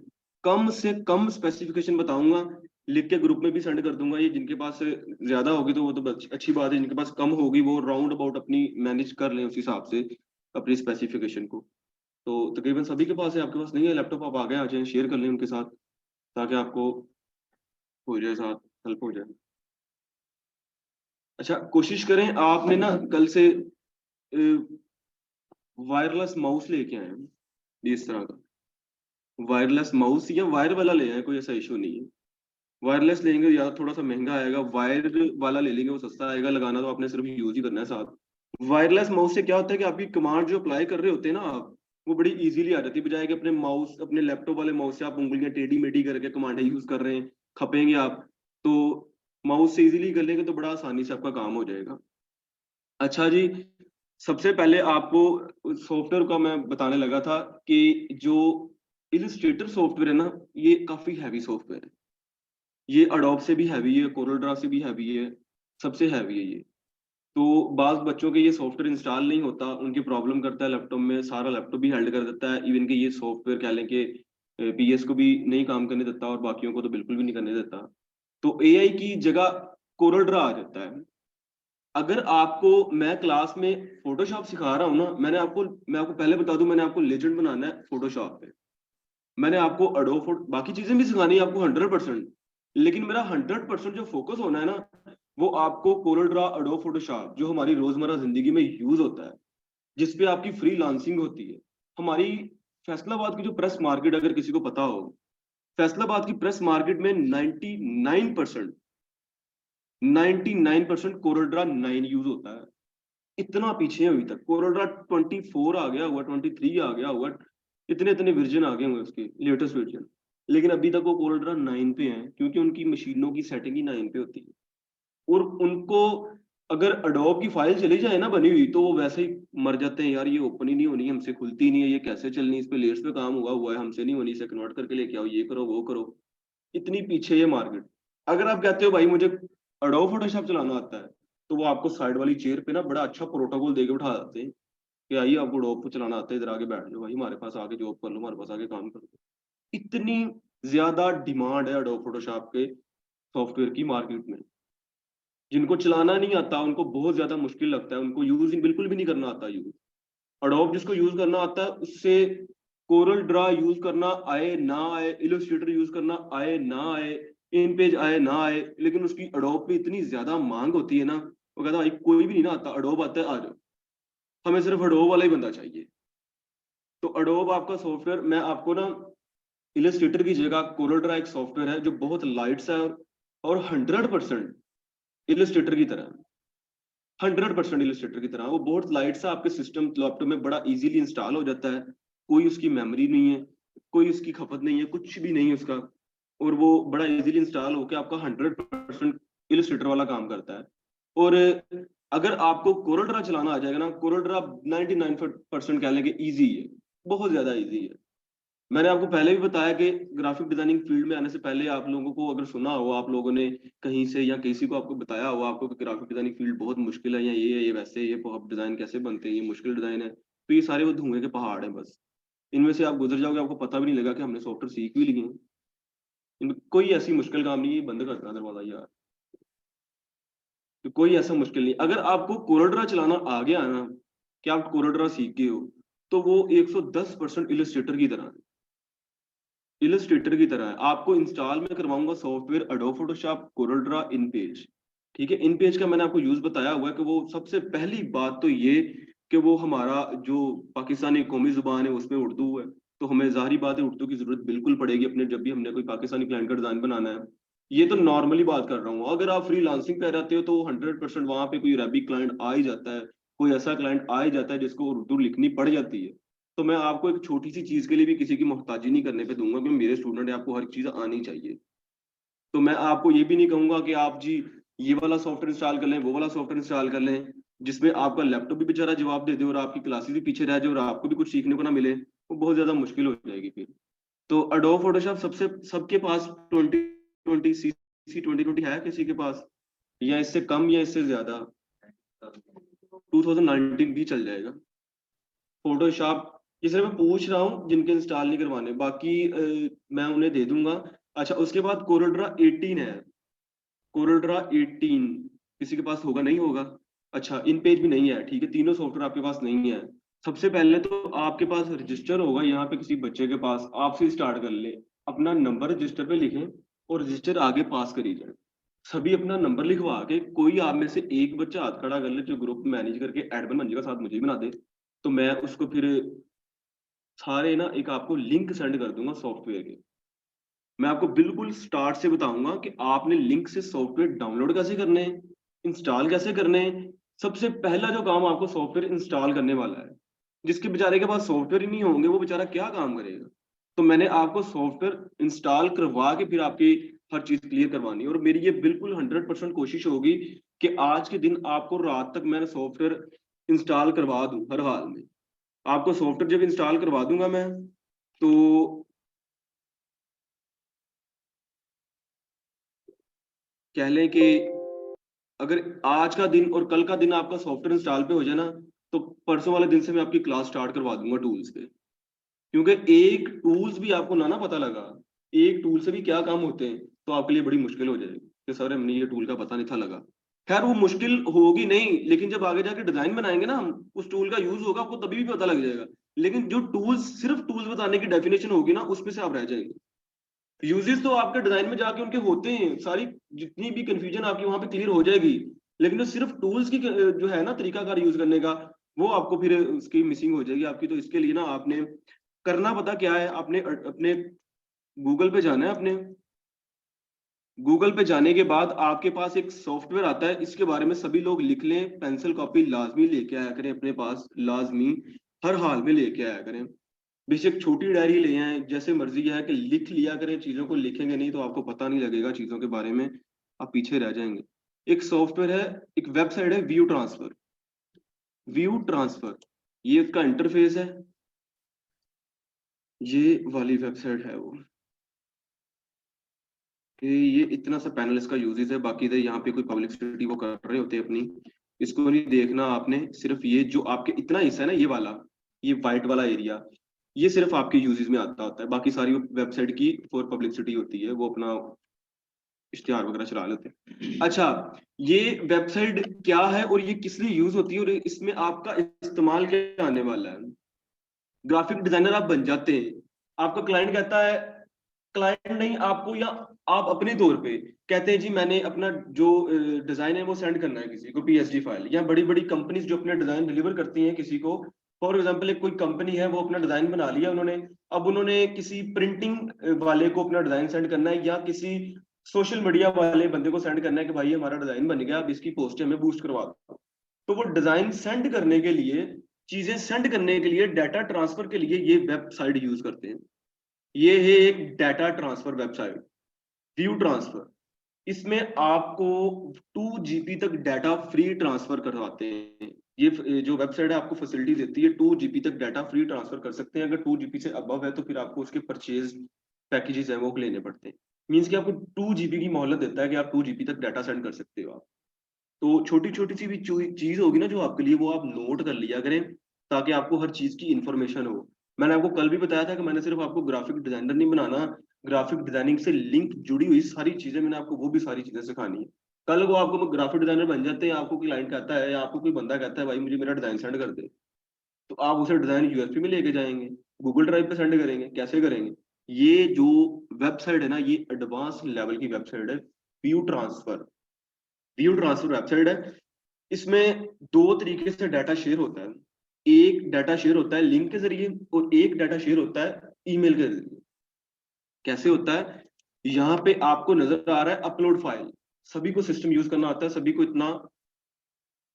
कम से कम स्पेसिफिकेशन बताऊंगा, लिख के ग्रुप में भी सेंड कर दूंगा। ये जिनके पास ज्यादा होगी तो वो तो अच्छी बात है, जिनके पास कम होगी वो राउंड अबाउट अपनी मैनेज कर लें उस हिसाब से अपनी स्पेसिफिकेशन को। तो तकरीबन सभी के पास है, आपके पास नहीं है लैपटॉप, आप आगे आ जाए, शेयर कर लें उनके साथ, ताकि आपको हो जाए, साथ हेल्प हो जाए। अच्छा, कोशिश करें आपने ना कल से वायरलेस माउस लेके आए हैं, इस तरह का वायरलेस माउस, या वायर वाला ले आए, कोई ऐसा इशू नहीं है। वायरलेस लेंगे या थोड़ा सा महंगा आएगा, वायर वाला ले लेंगे वो सस्ता आएगा, लगाना तो आपने सिर्फ यूज ही करना है साथ। वायरलेस माउस से क्या होता है कि आपकी कमांड जो अप्लाई कर रहे होते हैं ना आप, वो बड़ी इजीली आ जाती है, बजाय कि अपने माउस, अपने लैपटॉप वाले माउस से आप उंगलियां टेढ़ी मेढ़ी करके कमांडें यूज कर रहे हैं, खपेंगे आप। तो माउस से इजीली कर लेंगे तो बड़ा आसानी से आपका काम हो जाएगा। अच्छा जी, सबसे पहले आपको सॉफ्टवेयर का मैं बताने लगा था कि जो इलस्ट्रेटर सॉफ्टवेयर है ना, ये काफी हैवी सॉफ्टवेयर है। ये अडोब से भी हैवी है, कोरल ड्रा से भी हैवी है, सबसे हैवी है ये। तो बाज़ बच्चों के ये सॉफ्टवेयर इंस्टॉल नहीं होता, उनकी प्रॉब्लम करता है लैपटॉप में, सारा लैपटॉप भी हेल्ड कर देता है। इवन कि ये सॉफ्टवेयर कह लें कि पीएस को भी नहीं काम करने देता और बाकियों को तो बिल्कुल भी नहीं करने देता। तो एआई की जगह कोरल ड्रा आ जाता है। अगर आपको मैं क्लास में फ़ोटोशॉप सिखा रहा हूँ ना, मैं आपको पहले बता दूँ, मैंने आपको लेजेंड बनाना है फ़ोटोशॉप पे। मैंने आपको एडोब फोटो, बाकी चीज़ें भी सिखानी है आपको 100%, लेकिन मेरा 100% जो फ़ोकस होना है ना, वो आपको कोरल ड्रा, एडोब फ़ोटोशॉप जो हमारी रोज़मर्रा ज़िंदगी में यूज़ होता है, जिस पे आपकी फ्रीलांसिंग होती है। हमारी फैसलाबाद की जो प्रेस मार्केट, अगर किसी को पता हो, फैसलाबाद की प्रेस मार्केट में 99% 99% कोरल ड्रा 9 यूज़ होता है। इतना पीछे है अभी तक, कोरोला 24 आ गया हुआ, 23 आ गया हुआ, इतने इतने वर्जन आ गए हुए उसके, लेटेस्ट वर्जन। लेकिन अभी तक वो कोरोला 9 पे हैं, क्योंकि उनकी मशीनों की सेटिंग ही 9 पे होती है। और उनको अगर अडोब की फाइल चली जाए ना बनी हुई, तो वो वैसे ही मर जाते हैं, यार ये ओपन ही नहीं होनी, हमसे खुलती नहीं है, ये कैसे चलनी है, इस पे लेयर्स पे काम हुआ हुआ है, हमसे नहीं होनी, इसे कन्वर्ट करके लेके आओ, ये करो वो करो। इतनी पीछे है मार्केट। अगर आप कहते हो भाई मुझे अडोब फोटोशॉप चलाना आता है, तो वो आपको साइड वाली चेयर पे ना बड़ा अच्छा प्रोटोकॉल देके बिठा देते हैं कि आइए, आपको अडोब चलाना आता है, इधर आके बैठ जाओ भाई, हमारे पास आके जॉब कर लो, हमारे पास आके काम कर लो। इतनी ज्यादा डिमांड है अडोब फोटोशॉप के सॉफ्टवेयर की मार्केट में। जिनको चलाना नहीं आता उनको बहुत ज्यादा मुश्किल लगता है, उनको यूज बिल्कुल भी नहीं करना आता यूज। अडोब जिसको यूज करना आता है उससे कोरल ड्रा यूज करना आए ना आए, इलस्ट्रेटर यूज करना आए ना आए, इन पेज आए ना आए, लेकिन उसकी अडोब पे इतनी ज्यादा मांग होती है ना, वो कहता है भाई कोई भी नहीं ना आता, अडोब आता है, आ जाओ, हमें सिर्फ अडोब वाला ही बंदा चाहिए। तो अडोब आपका सॉफ्टवेयर, मैं आपको ना इलस्ट्रेटर की जगह कोरल ड्रा एक सॉफ्टवेयर है जो बहुत लाइट सा है, और 100% इलस्ट्रेटर की तरह, 100% इलस्ट्रेटर की तरह वो बहुत लाइट सा आपके सिस्टम लैपटॉप में बड़ा इजीली इंस्टॉल हो जाता है। कोई उसकी मेमोरी नहीं है, कोई उसकी खपत नहीं है, कुछ भी नहीं है उसका। और वो बड़ा इजीली इंस्टॉल होकर आपका 100% इलस्ट्रेटर वाला काम करता है। और अगर आपको कोरल ड्रा चलाना आ जाएगा ना, कोरल ड्रा 99% कह लें कि ईजी है, बहुत ज्यादा ईजी है। मैंने आपको पहले भी बताया कि ग्राफिक डिजाइनिंग फील्ड में आने से पहले आप लोगों को अगर सुना हो, आप लोगों ने कहीं से या किसी को आपको बताया हो आपको कि ग्राफिक डिजाइनिंग फील्ड बहुत मुश्किल है, या ये है, ये वैसे है, ये डिजाइन कैसे बनते हैं, ये मुश्किल डिजाइन है, तो ये सारे वो धुएं के पहाड़ हैं बस। इनमें से आप गुजर जाओगे, आपको पता भी नहीं लगा कि हमने सॉफ्टवेयर सीख भी लिए हैं। कोई ऐसी मुश्किल काम नहीं है, ये बंद कर देना दरवाजा यार। तो कोई ऐसा मुश्किल नहीं, अगर आपको कोरल चलाना आ गया ना, कि आप कोरल सीख गए हो, तो वो 110% इलस्ट्रेटर की तरह है, इलस्ट्रेटर की तरह है। आपको इंस्टॉल में करवाऊंगा software adobe Photoshop, Corel Draw, इन पेज। ठीक है, इन पेज का मैंने आपको यूज बताया हुआ है कि वो सबसे पहली बात तो ये कि वो हमारा जो पाकिस्तानी कौमी जुबान है उसमें उर्दू है, तो हमें ज़ाहिरी बात है उर्दू की जरूरत बिल्कुल पड़ेगी अपने, जब भी हमने कोई पाकिस्तानी क्लाइंट का डिजाइन बनाना है। ये तो नॉर्मली बात कर रहा हूँ, अगर आप फ्रीलांसिंग कर रहते हो तो 100% वहां पे कोई अरबिक क्लाइंट आ ही जाता है, कोई ऐसा क्लाइंट आ ही जाता है जिसको उर्दू लिखनी पड़ जाती है। तो मैं आपको एक छोटी सी चीज के लिए भी किसी की मोहताजी नहीं करने पे दूंगा कि मेरे स्टूडेंट है, आपको हर चीज आनी चाहिए। तो मैं आपको ये भी नहीं कहूंगा कि आप जी ये वाला सॉफ्टवेयर इंस्टॉल कर लें, वो वाला सॉफ्टवेयर इंस्टॉल कर लें, जिसमें आपका लैपटॉप भी बेचारा जवाब दे दे और आपकी क्लासेस भी पीछे रह जाए और आपको भी कुछ सीखने को ना मिले, वो बहुत ज्यादा मुश्किल हो जाएगी फिर। तो अडोब फोटोशॉप सबसे सबके पास 2020 सी 2020 है किसी के पास, या इससे कम या इससे ज्यादा? 2019 भी चल जाएगा। फोटोशॉप ये सिर्फ मैं पूछ रहा हूँ जिनके इंस्टॉल नहीं करवाने, बाकी मैं उन्हें दे दूंगा। अच्छा, उसके बाद कोरलड्रा 18 है, कोरलड्रा 18 किसी के पास होगा, नहीं होगा? अच्छा, इन पेज भी नहीं है, ठीक है, तीनों सॉफ्टवेयर आपके पास नहीं है। सबसे पहले तो आपके पास रजिस्टर होगा यहाँ पे किसी बच्चे के पास, आपसे स्टार्ट कर ले। अपना नंबर रजिस्टर पे लिखें और रजिस्टर आगे पास करी जाए। सभी अपना नंबर लिखवा के, कोई आप में से एक बच्चा हाथ खड़ा कर ले जो ग्रुप मैनेज करके एडमिन बन जाएगा, साथ मुझे भी बना दे, तो मैं उसको फिर सारे ना एक आपको लिंक सेंड कर दूंगा सॉफ्टवेयर के। मैं आपको बिल्कुल स्टार्ट से बताऊंगा कि आपने लिंक से सॉफ्टवेयर डाउनलोड कैसे करने हैं, इंस्टॉल कैसे करने हैं। सबसे पहला जो काम आपको सॉफ्टवेयर इंस्टॉल करने वाला है, जिसके बेचारे के पास सॉफ्टवेयर ही नहीं होंगे वो बेचारा क्या काम करेगा। तो मैंने आपको सॉफ्टवेयर इंस्टॉल करवा के फिर आपकी हर चीज क्लियर करवानी है, और मेरी ये बिल्कुल 100% कोशिश होगी कि आज के दिन आपको रात तक मैं सॉफ्टवेयर इंस्टॉल करवा दूं हर हाल में। आपको सॉफ्टवेयर जब इंस्टॉल करवा दूंगा मैं, तो कह लें कि अगर आज का दिन और कल का दिन आपका सॉफ्टवेयर इंस्टॉल पे हो जाए ना, तो परसों वाले दिन से मैं आपकी क्लास स्टार्ट करवा दूंगा टूल्स पे। क्योंकि एक टूल्स भी आपको ना पता लगा, एक टूल से भी क्या काम होते हैं, तो आपके लिए बड़ी मुश्किल हो जाएगी कि सर हमने ये टूल का पता नहीं था लगा। खैर वो मुश्किल होगी नहीं, लेकिन जब आगे जाके डिजाइन बनाएंगे ना हम, उस टूल का यूज होगा आपको तभी भी पता लग जाएगा। लेकिन जो टूल्स, सिर्फ टूल्स बताने की डेफिनेशन होगी ना, उसमें से आप रह जाएंगे। यूजेस तो आपके डिजाइन में जाके उनके होते हैं, सारी जितनी भी कंफ्यूजन आपकी वहां पे क्लियर हो जाएगी। लेकिन जो सिर्फ टूल्स की जो है ना तरीकाकार यूज करने का, वो आपको फिर उसकी मिसिंग हो जाएगी आपकी। तो इसके लिए ना आपने करना पता क्या है, आपने अपने गूगल पे जाना है। अपने गूगल पे जाने के बाद आपके पास एक सॉफ्टवेयर आता है, इसके बारे में सभी लोग लिख लें, पेंसिल कॉपी लाजमी लेके आया करें अपने पास, लाजमी हर हाल में लेके आया करें। बेशक छोटी डायरी ले आए, जैसे मर्जी है कि लिख लिया करें चीजों को, लिखेंगे नहीं तो आपको पता नहीं लगेगा चीजों के बारे में, आप पीछे रह जाएंगे। एक सॉफ्टवेयर है, एक वेबसाइट है, व्यू ट्रांसफर। व्यू ट्रांसफर, ये इसका इंटरफेस है, ये वाली वेबसाइट है वो, कि ये इतना सा पैनल इसका यूजेस है। बाकी तो यहाँ पे कोई पब्लिसिटी वो कर रहे होते हैं अपनी, इसको नहीं देखना आपने। सिर्फ ये जो आपके इतना हिस्सा है ना, ये वाला, ये व्हाइट वाला एरिया, ये सिर्फ आपके यूजेस में आता होता है। बाकी सारी वेबसाइट की फॉर पब्लिसिटी होती है, वो अपना इश्तिहार वगैरह चला लेते हैं। अच्छा, ये वेबसाइट क्या है और ये किस लिए यूज होती है और इसमें आपका इस्तेमाल क्या आने वाला है। ग्राफिक डिजाइनर आप बन जाते हैं, आपका क्लाइंट कहता है, क्लाइंट नहीं आपको, या आप अपने तौर पे कहते हैं जी मैंने अपना जो डिजाइन है वो सेंड करना है किसी को पीएसडी फाइल, या बड़ी बड़ी कंपनीज जो अपने डिजाइन डिलीवर करती हैं किसी को। फॉर एग्जांपल एक कोई कंपनी है, वो अपना डिजाइन बना लिया उन्होंने, अब उन्होंने किसी प्रिंटिंग वाले को अपना डिजाइन सेंड करना है, या किसी सोशल मीडिया वाले बंदे को सेंड करना है कि भाई हमारा डिजाइन बन गया, अब इसकी पोस्ट हमें बूस्ट करवा दो। तो वो डिजाइन सेंड करने के लिए, चीजें सेंड करने के लिए, डाटा ट्रांसफर के लिए ये वेबसाइट यूज करते हैं। ये है एक data transfer website, view transfer. इसमें आपको 2 GB तक डाटा फ्री ट्रांसफर करवाते हैं। ये जो वेबसाइट है आपको फैसिलिटी देती है, 2 GB तक डाटा फ्री ट्रांसफर कर सकते हैं। अगर 2 GB से अबव है तो फिर आपको उसके परचेज पैकेजेस है वो लेने पड़ते हैं। मीन्स कि आपको 2 GB की मोहलत देता है कि आप 2 GB तक डाटा सेंड कर सकते हो आप। तो छोटी छोटी सी भी चीज होगी ना जो आपके लिए, वो आप नोट कर लिया करें, ताकि आपको हर चीज की इंफॉर्मेशन हो। मैंने आपको कल भी बताया था कि मैंने सिर्फ आपको ग्राफिक डिजाइनर नहीं बनाना, ग्राफिक डिजाइनिंग से लिंक जुड़ी हुई सारी चीजें मैंने आपको वो भी सारी चीजें सिखानी है। कल को आपको ग्राफिक डिजाइनर बन जाते हैं, आपको क्लाइंट कहता है या आपको कोई बंदा कहता है भाई मुझे मेरा डिजाइन सेंड कर दे, तो आप उसे डिजाइन यूएसपी में लेके जाएंगे, गूगल ड्राइव पे सेंड करेंगे, कैसे करेंगे। ये जो वेबसाइट है ना, ये एडवांस लेवल की वेबसाइट है, view transfer. View transfer website है, इसमें 2 तरीके से डाटा शेयर होता है। एक डाटा शेयर होता है लिंक के जरिए, और एक डाटा शेयर होता है ईमेल के जरिए। कैसे होता है, यहाँ पे आपको नजर आ रहा है अपलोड फाइल। सभी को सिस्टम यूज करना आता है, सभी को इतना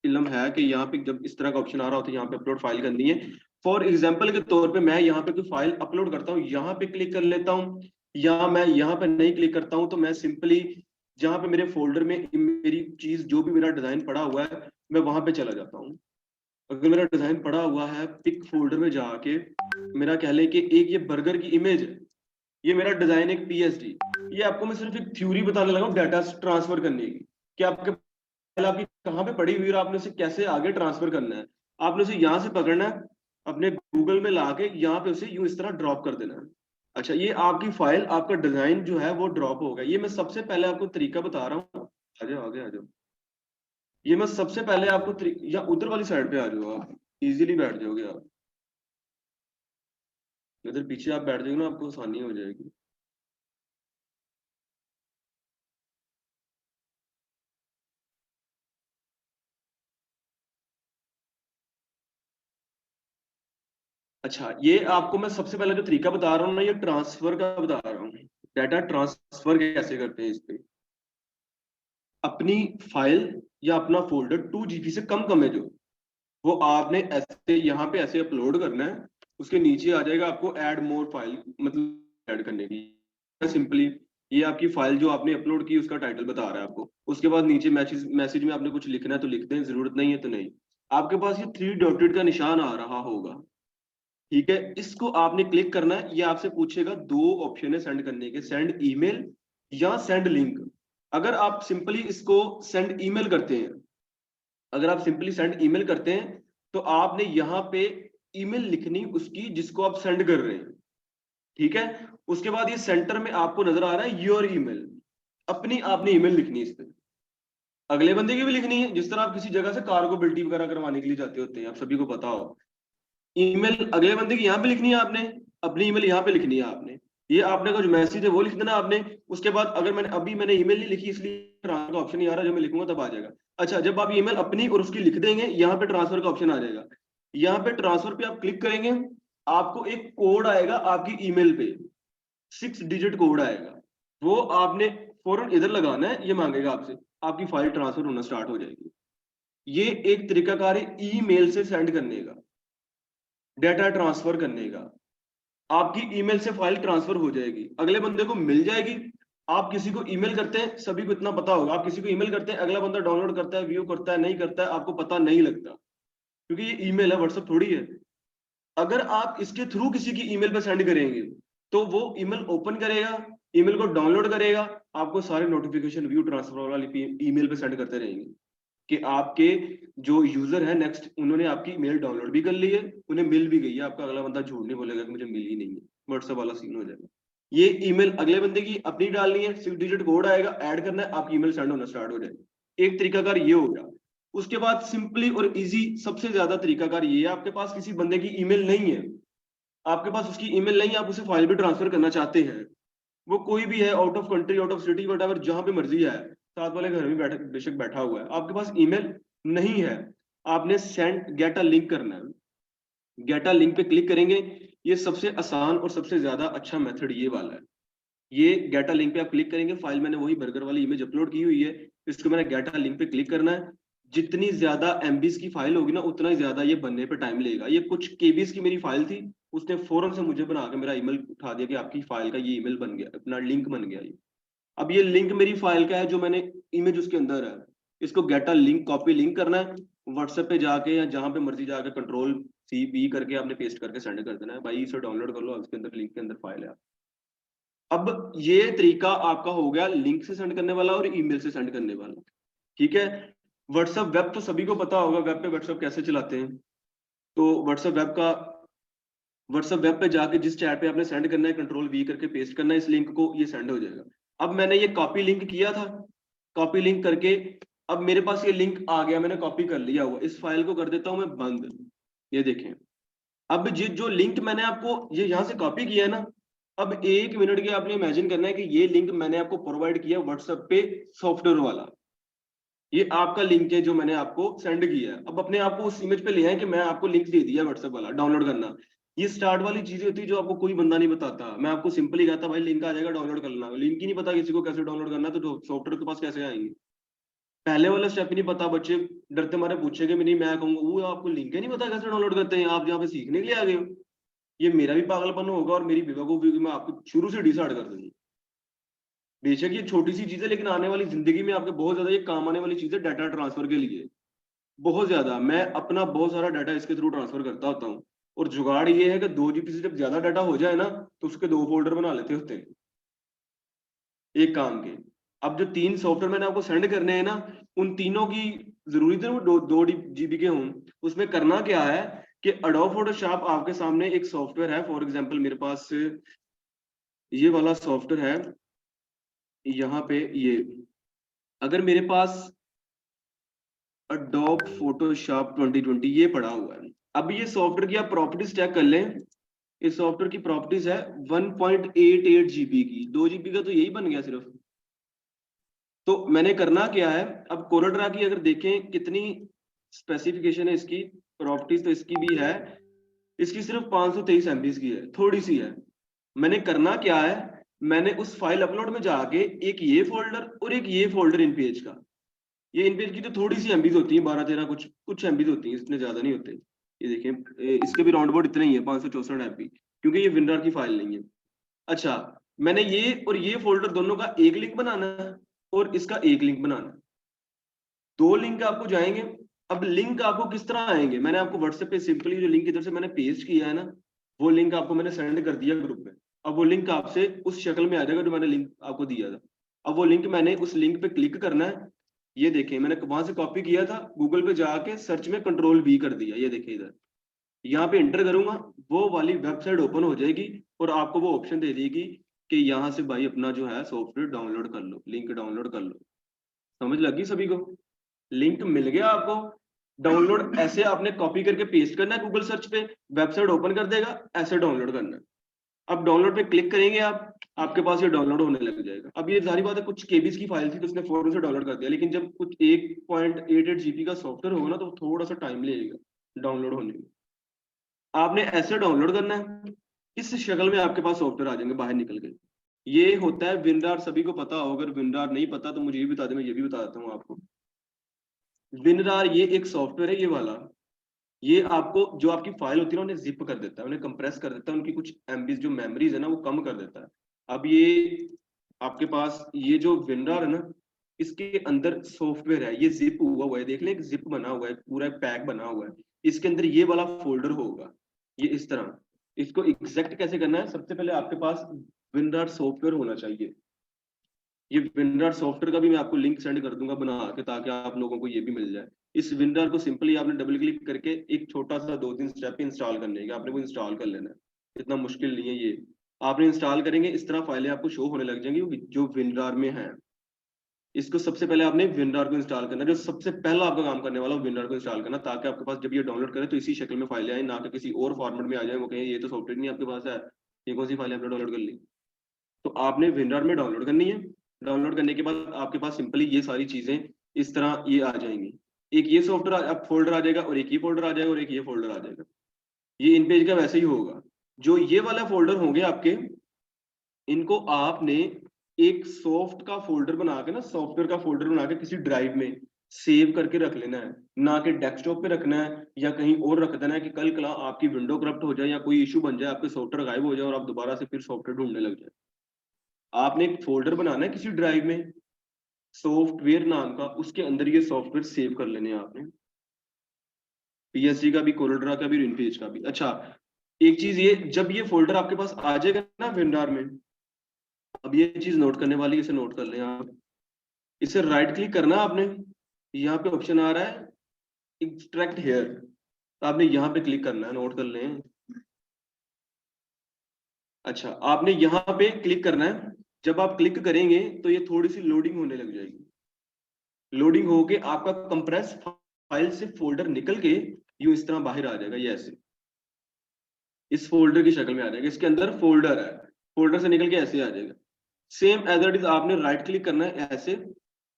इल्म है कि यहाँ पे जब इस तरह का ऑप्शन आ रहा होता है यहाँ पे अपलोड फाइल करनी है। फॉर एग्जाम्पल के तौर पे मैं यहाँ पे कोई फाइल अपलोड करता हूँ, यहाँ पे क्लिक कर लेता हूँ, या मैं यहाँ पे नहीं क्लिक करता हूँ, तो मैं सिंपली जहाँ पे मेरे फोल्डर में मेरी चीज जो भी मेरा डिजाइन पड़ा हुआ है, मैं वहां पे चला जाता हूँ। अगर मेरा डिजाइन पड़ा हुआ है पिक फोल्डर में जाके, मेरा कह ले कि एक ये बर्गर की इमेज है, ये मेरा डिजाइन एक पीएसडी, ये आपको मैं सिर्फ एक थ्योरी बताने लगा हूँ डाटा ट्रांसफर करने की, कि आपके फाइल आपकी कहाँ पे पड़ी हुई है और आपने उसे कैसे आगे ट्रांसफर करना है। आपने उसे यहाँ से पकड़ना है, अपने गूगल में लाके यहाँ पे उसे यूं इस तरह ड्रॉप कर देना है। अच्छा, ये आपकी फाइल, आपका डिजाइन जो है वो ड्रॉप होगा। ये मैं सबसे पहले आपको तरीका बता रहा हूँ। आ जाओ आगे आ जाओ। ये मैं सबसे पहले आपको या उधर वाली साइड पे आ जाओ, आप इजीली बैठ जाओगे। आप इधर पीछे आप बैठ जाओगे ना, आपको आसानी हो जाएगी। अच्छा, ये आपको मैं सबसे पहले जो तरीका बता रहा हूँ ना, ये ट्रांसफर का बता रहा हूँ। डाटा ट्रांसफर कैसे करते हैं इस पे। अपनी फाइल या अपना फोल्डर 2 GB से कम है जो, वो आपने ऐसे यहाँ पे ऐसे अपलोड करना है। उसके नीचे आ जाएगा आपको ऐड मोर फाइल, मतलब ऐड करने की। सिंपली ये आपकी फाइल जो आपने अपलोड की उसका टाइटल बता रहा है आपको। उसके बाद नीचे मैसेज मैसेज में आपने कुछ लिखना है तो लिखते हैं, जरूरत नहीं है तो नहीं। आपके पास ये 3 डॉटेड का निशान आ रहा होगा, ठीक है। इसको आपने क्लिक करना है। ये आपसे पूछेगा, 2 ऑप्शन है सेंड करने के, सेंड ईमेल या सेंड लिंक। अगर आप सिंपली इसको सेंड ईमेल करते हैं, अगर आप सिंपली सेंड ईमेल करते हैं तो आपने यहाँ पे ईमेल लिखनी उसकी जिसको आप सेंड कर रहे हैं, ठीक है। उसके बाद ये सेंटर में आपको नजर आ रहा है योर ईमेल, अपनी आपने ईमेल लिखनी है इस पे। अगले बंदे की भी लिखनी है, जिस तरह आप किसी जगह से कार्गोबिलिटी वगैरह करवाने के लिए जाते होते हैं, आप सभी को पता हो। ईमेल अगले बंदे की यहाँ पे लिखनी है आपने, अपनी ईमेल यहाँ पे लिखनी है आपने। ये आपने का जो मैसेज है वो लिख देना आपने। उसके बाद अगर मैंने ईमेल नहीं लिखी इसलिए ट्रांसफर का ऑप्शन नहीं आ रहा, जब मैं लिखूंगा तब आ जाएगा। अच्छा, जब आप ईमेल अपनी और उसकी लिख देंगे, यहाँ पे ट्रांसफर का ऑप्शन आ जाएगा। यहाँ पे ट्रांसफर पे आप क्लिक करेंगे, आपको एक कोड आएगा आपकी ईमेल पे, 6 डिजिट कोड आएगा। वो आपने फौरन इधर लगाना है, ये मांगेगा आपसे, आपकी फाइल ट्रांसफर होना स्टार्ट हो जाएगी। ये एक तरीकाकार है ईमेल से सेंड करने का, डेटा ट्रांसफर करने का। आपकी ईमेल से फाइल ट्रांसफर हो जाएगी, अगले बंदे को मिल जाएगी। आप किसी को ईमेल करते हैं, सभी को इतना पता होगा, आप किसी को ईमेल करते हैं, अगला बंदा डाउनलोड करता है, व्यू करता है, नहीं करता है, आपको पता नहीं लगता, क्योंकि ये ईमेल है, व्हाट्सएप थोड़ी है। अगर आप इसके थ्रू किसी की ईमेल पे सेंड करेंगे तो वो ईमेल ओपन करेगा, ईमेल को डाउनलोड करेगा, आपको सारे नोटिफिकेशन व्यू ट्रांसफर वाली ईमेल पे सेंड करते रहेंगे कि आपके जो यूजर है नेक्स्ट, उन्होंने आपकी मेल डाउनलोड भी कर ली है, उन्हें मिल भी गई है। आपका अगला बंदा झूठ नहीं बोलेगा कि मुझे मिल ही नहीं है, व्हाट्सएप वाला सीन हो जाएगा। ये ईमेल अगले बंदे की अपनी डालनी है, 6 डिजिट कोड आएगा, ऐड करना है, आपकी ईमेल सेंड होना स्टार्ट हो जाएगी। एक तरीकाकार ये हो गया। उसके बाद सिंपली और इजी सबसे ज्यादा तरीकाकार ये है, आपके पास किसी बंदे की ईमेल नहीं है, आपके पास उसकी ईमेल नहीं है, आप उसे फाइल भी ट्रांसफर करना चाहते हैं, वो कोई भी है, out of country, out of city, what ever, जहां पे मर्जी है, साथ वाले घर में बैठा बेशक बैठा हुआ है, आपके पास ईमेल नहीं है, आपने सेंड गेट अ लिंक करना है। गेट अ लिंक पे क्लिक करेंगे। ये सबसे आसान और सबसे ज्यादा अच्छा मेथड ये वाला है। ये गेट अ लिंक पे आप क्लिक करेंगे, फाइल मैंने वही बर्गर वाली इमेज अपलोड की हुई है, इसको मैंने गेट अ लिंक पे क्लिक करना है। जितनी ज्यादा एमबीज की फाइल होगी ना, उतना ही ज्यादा ये बनने पे टाइम लगेगा। ये कुछ केबीज की मेरी फाइल थी, उसने फौरन से मुझे बना के मेरा ईमेल उठा दिया कि आपकी फाइल का ये ईमेल बन गया, अपना लिंक बन गया ये। अब ये लिंक मेरी फाइल का है जो मैंने इमेज उसके अंदर है, इसको get a link copy link करना है, व्हाट्सएप पे जाके या जहां पे मर्जी जाके कंट्रोल C B करके आपने पेस्ट करके सेंड कर देना है, भाई इसे डाउनलोड कर लो, इसके अंदर लिंक के अंदर फाइल है। अब ये तरीका आपका हो गया लिंक से सेंड करने वाला और ईमेल से सेंड करने वाला, ठीक है। व्हाट्सएप वेब तो सभी को पता होगा, वेब पे व्हाट्सएप कैसे चलाते हैं। तो व्हाट्सएप वेब पे जाके जिस चैट पे आपने सेंड करना है, कंट्रोल V करके पेस्ट करना है इस लिंक को, ये सेंड हो जाएगा। अब मैंने ये कॉपी लिंक किया था, कॉपी लिंक करके अब मेरे पास ये लिंक आ गया, मैंने कॉपी कर लिया हुआ, इस फाइल को कर देता हूं मैं बंद। ये देखें, अब ये जो लिंक मैंने आपको ये यहाँ से कॉपी किया है ना, अब 1 मिनट के आपने इमेजिन करना है कि ये लिंक मैंने आपको प्रोवाइड किया व्हाट्सएप पे, सॉफ्टवेयर वाला, ये आपका लिंक है जो मैंने आपको सेंड किया है। अब अपने आप को उस इमेज पे ले आए कि मैं आपको लिंक दे दिया व्हाट्सएप वाला, डाउनलोड करना। ये स्टार्ट वाली चीजें होती है जो आपको कोई बंदा नहीं बताता, मैं आपको सिंपली कहता भाई लिंक आ जाएगा डाउनलोड कर लेना, लिंक ही नहीं पता किसी को कैसे डाउनलोड करना, तो सॉफ्टवेयर के पास कैसे आएंगे। पहले वाला स्टेप ही नहीं पता, बच्चे डरते मारे पूछेंगे नहीं, मैं कहूंगा वो आपको लिंक ही नहीं पता कैसे डाउनलोड करते हैं, आप यहाँ पे सीखने के लिए आ गए हो। ये मेरा भी पागलपन होगा और मेरी बेवकूफी, मैं आपको शुरू से डिसाइड कर दूंगी। बेशक ये छोटी सी चीज है, लेकिन आने वाली जिंदगी में आपके बहुत ज्यादा ये काम आने वाली चीज है, डाटा ट्रांसफर के लिए बहुत ज्यादा। मैं अपना बहुत सारा डाटा इसके थ्रू ट्रांसफर करता होता हूँ। और जुगाड़ ये है कि 2 GB से जब ज्यादा डाटा हो जाए ना, तो उसके 2 फोल्डर बना लेते होते हैं एक काम के। अब जो 3 सॉफ्टवेयर मैंने आपको सेंड करने हैं ना, उन तीनों की जरूरी थे वो 2 GB के हों। उसमें करना क्या है कि एडोब फोटोशॉप आपके सामने एक सॉफ्टवेयर है। फॉर एग्जांपल मेरे पास ये वाला सॉफ्टवेयर है, यहाँ पे ये, अगर मेरे पास एडोब फोटोशॉप 2020 ये पड़ा हुआ है। अब ये सॉफ्टवेयर की आप प्रॉपर्टीज चेक कर लें। इस सॉफ्टवेयर की प्रॉपर्टीज है 1.88 जीबी की, 2 जीबी का तो यही बन गया सिर्फ। तो मैंने करना क्या है, अब कोरल ड्रा की अगर देखें कितनी स्पेसिफिकेशन है इसकी, प्रॉपर्टीज तो इसकी भी है, इसकी सिर्फ 523 MB की है, थोड़ी सी है। मैंने करना क्या है, मैंने उस फाइल अपलोड में जाके एक ये फोल्डर और एक ये फोल्डर इन पेज का, ये इन पेज की तो थोड़ी सी एमबीज होती है, 12-13 कुछ एमबीज होती हैं, इतने ज्यादा नहीं होते। ये देखिए इसके भी राउंड अबाउट इतने ही है, 564 MB, क्योंकि ये विनर की फाइल नहीं है। अच्छा, मैंने ये और ये फोल्डर दोनों का एक लिंक बनाना है और इसका एक लिंक बनाना है, दो लिंक आपको जाएंगे। अब लिंक आपको किस तरह आएंगे, मैंने आपको व्हाट्सएप पे सिंपली जो लिंक इधर से मैंने पेस्ट किया है ना, वो लिंक आपको मैंने सेंड कर दिया ग्रुप में। अब वो लिंक आपसे उस शक्ल में आ जाएगा जो मैंने लिंक आपको दिया था। अब वो लिंक मैंने उस लिंक पे क्लिक करना है। ये देखिए मैंने वहां से कॉपी किया था, गूगल पे जाके सर्च में Ctrl+V कर दिया। ये देखिए इधर यहाँ पे एंटर करूंगा, वो वाली वेबसाइट ओपन हो जाएगी और आपको वो ऑप्शन दे देगी कि यहाँ से भाई अपना जो है सॉफ्टवेयर डाउनलोड कर लो, लिंक डाउनलोड कर लो। समझ लगी सभी को? लिंक मिल गया आपको, डाउनलोड ऐसे आपने कॉपी करके पेस्ट करना है गूगल सर्च पे, वेबसाइट ओपन कर देगा, ऐसे डाउनलोड करना है। अब डाउनलोड पे क्लिक करेंगे आप, आपके पास ये डाउनलोड होने लग जाएगा। अब ये सारी बात है, कुछ केबीज की फाइल थी तो उसने फौरन से डाउनलोड कर दिया, लेकिन जब कुछ 1.88 जीबी का सॉफ्टवेयर होगा ना तो थोड़ा सा टाइम लगेगा डाउनलोड होने में। आपने ऐसे डाउनलोड करना है, इस शक्ल में आपके पास सॉफ्टवेयर आ जाएंगे बाहर निकल के। ये होता है विनरार, सभी को पता होगा, अगर विनरार नहीं पता तो मुझे ये बता दें, मैं ये भी बता देता हूँ आपको। विनरार ये एक सॉफ्टवेयर है, ये वाला, ये आपको जो आपकी फाइल होती है ना उन्हें जिप कर देता है, उन्हें कंप्रेस कर देता है, उनकी कुछ एमबीज जो मेमोरीज है ना वो कम कर देता है। अब ये आपके पास ये जो विनरार है ना, इसके अंदर सॉफ्टवेयर है, ये जिप हुआ है, देख लें एक जिप बना हुआ है, पूरा एक पैक बना हुआ है, इसके अंदर ये वाला फोल्डर होगा, ये इस तरह। इसको एग्जैक्ट कैसे करना है, सबसे पहले आपके पास विनरार सॉफ्टवेयर होना चाहिए। ये विनरार सॉफ्टवेयर का भी मैं आपको लिंक सेंड कर दूंगा बना के, ताकि आप लोगों को ये भी मिल जाए। इस विनरार को सिंपली आपने डबल क्लिक करके एक छोटा सा 2-3 स्टेप इंस्टॉल करने का, आपने वो इंस्टॉल कर लेना है, इतना मुश्किल नहीं है ये। आपने इंस्टॉल करेंगे, इस तरह फाइलें आपको शो होने लग जाएंगी जो विनरार में है। इसको सबसे पहले आपने विनरार को इंस्टॉल करना है, जो सबसे पहला आपका काम करने वाला विनरार को इंस्टॉल करना, ताकि आपके पास जब ये डाउनलोड करें तो इसी शक्ल में फाइलें आए, ना कि किसी और फॉर्मेट में आ जाए, वो कहें ये तो सॉफ्टवेयर नहीं आपके पास है, ये कौन सी फाइल आपने डाउनलोड कर ली। तो आपने विनरार में डाउनलोड करनी है। डाउनलोड करने के बाद आपके पास सिंपली ये सारी चीजें इस तरह ये आ जाएंगी, एक ये सॉफ्टवेयर फोल्डर आ जाएगा और एक ये फोल्डर आ जाएगा और एक ये फोल्डर आ जाएगा। ये इन पेज का वैसे ही होगा। जो ये वाला फोल्डर होंगे आपके, इनको आपने एक सॉफ्ट का फोल्डर बना के ना, सॉफ्टवेयर का फोल्डर बना के किसी ड्राइव में सेव करके रख लेना है, ना कि डेस्कटॉप पे रखना है या कहीं और रख देना है कि कल कला आपकी विंडो करप्ट हो जाए या कोई इशू बन जाए, आपके सॉफ्टवेयर गायब हो जाए और आप दोबारा से फिर सॉफ्टवेयर ढूंढने लग जाए। आपने एक फोल्डर बनाना है किसी ड्राइव में सॉफ्टवेयर नाम का, उसके अंदर ये सॉफ्टवेयर सेव कर लेने हैं आपने, पीएसजी का भी, कोलोड्रा का भी, इनपेज का भी। अच्छा, एक चीज ये, जब ये फोल्डर आपके पास आ जाएगा ना विंडोर में, अब ये चीज नोट करने वाली, इसे नोट कर लें आप। इसे राइट क्लिक करना आपने, यहाँ पे ऑप्शन आ रहा है एक्सट्रैक्ट हेयर, तो आपने यहाँ पे क्लिक करना है, नोट कर लें। अच्छा, आपने यहाँ पे क्लिक करना है, जब आप क्लिक करेंगे तो ये थोड़ी सी लोडिंग होने लग जाएगी। लोडिंग होके आपका कंप्रेस फाइल से फोल्डर निकल के यूं इस तरह बाहर आ जाएगा, ये ऐसे इस फोल्डर की शक्ल में आ जाएगा, इसके अंदर फोल्डर है, फोल्डर से निकल के ऐसे आ जाएगा। सेम एज इट इज आपने राइट क्लिक करना है, ऐसे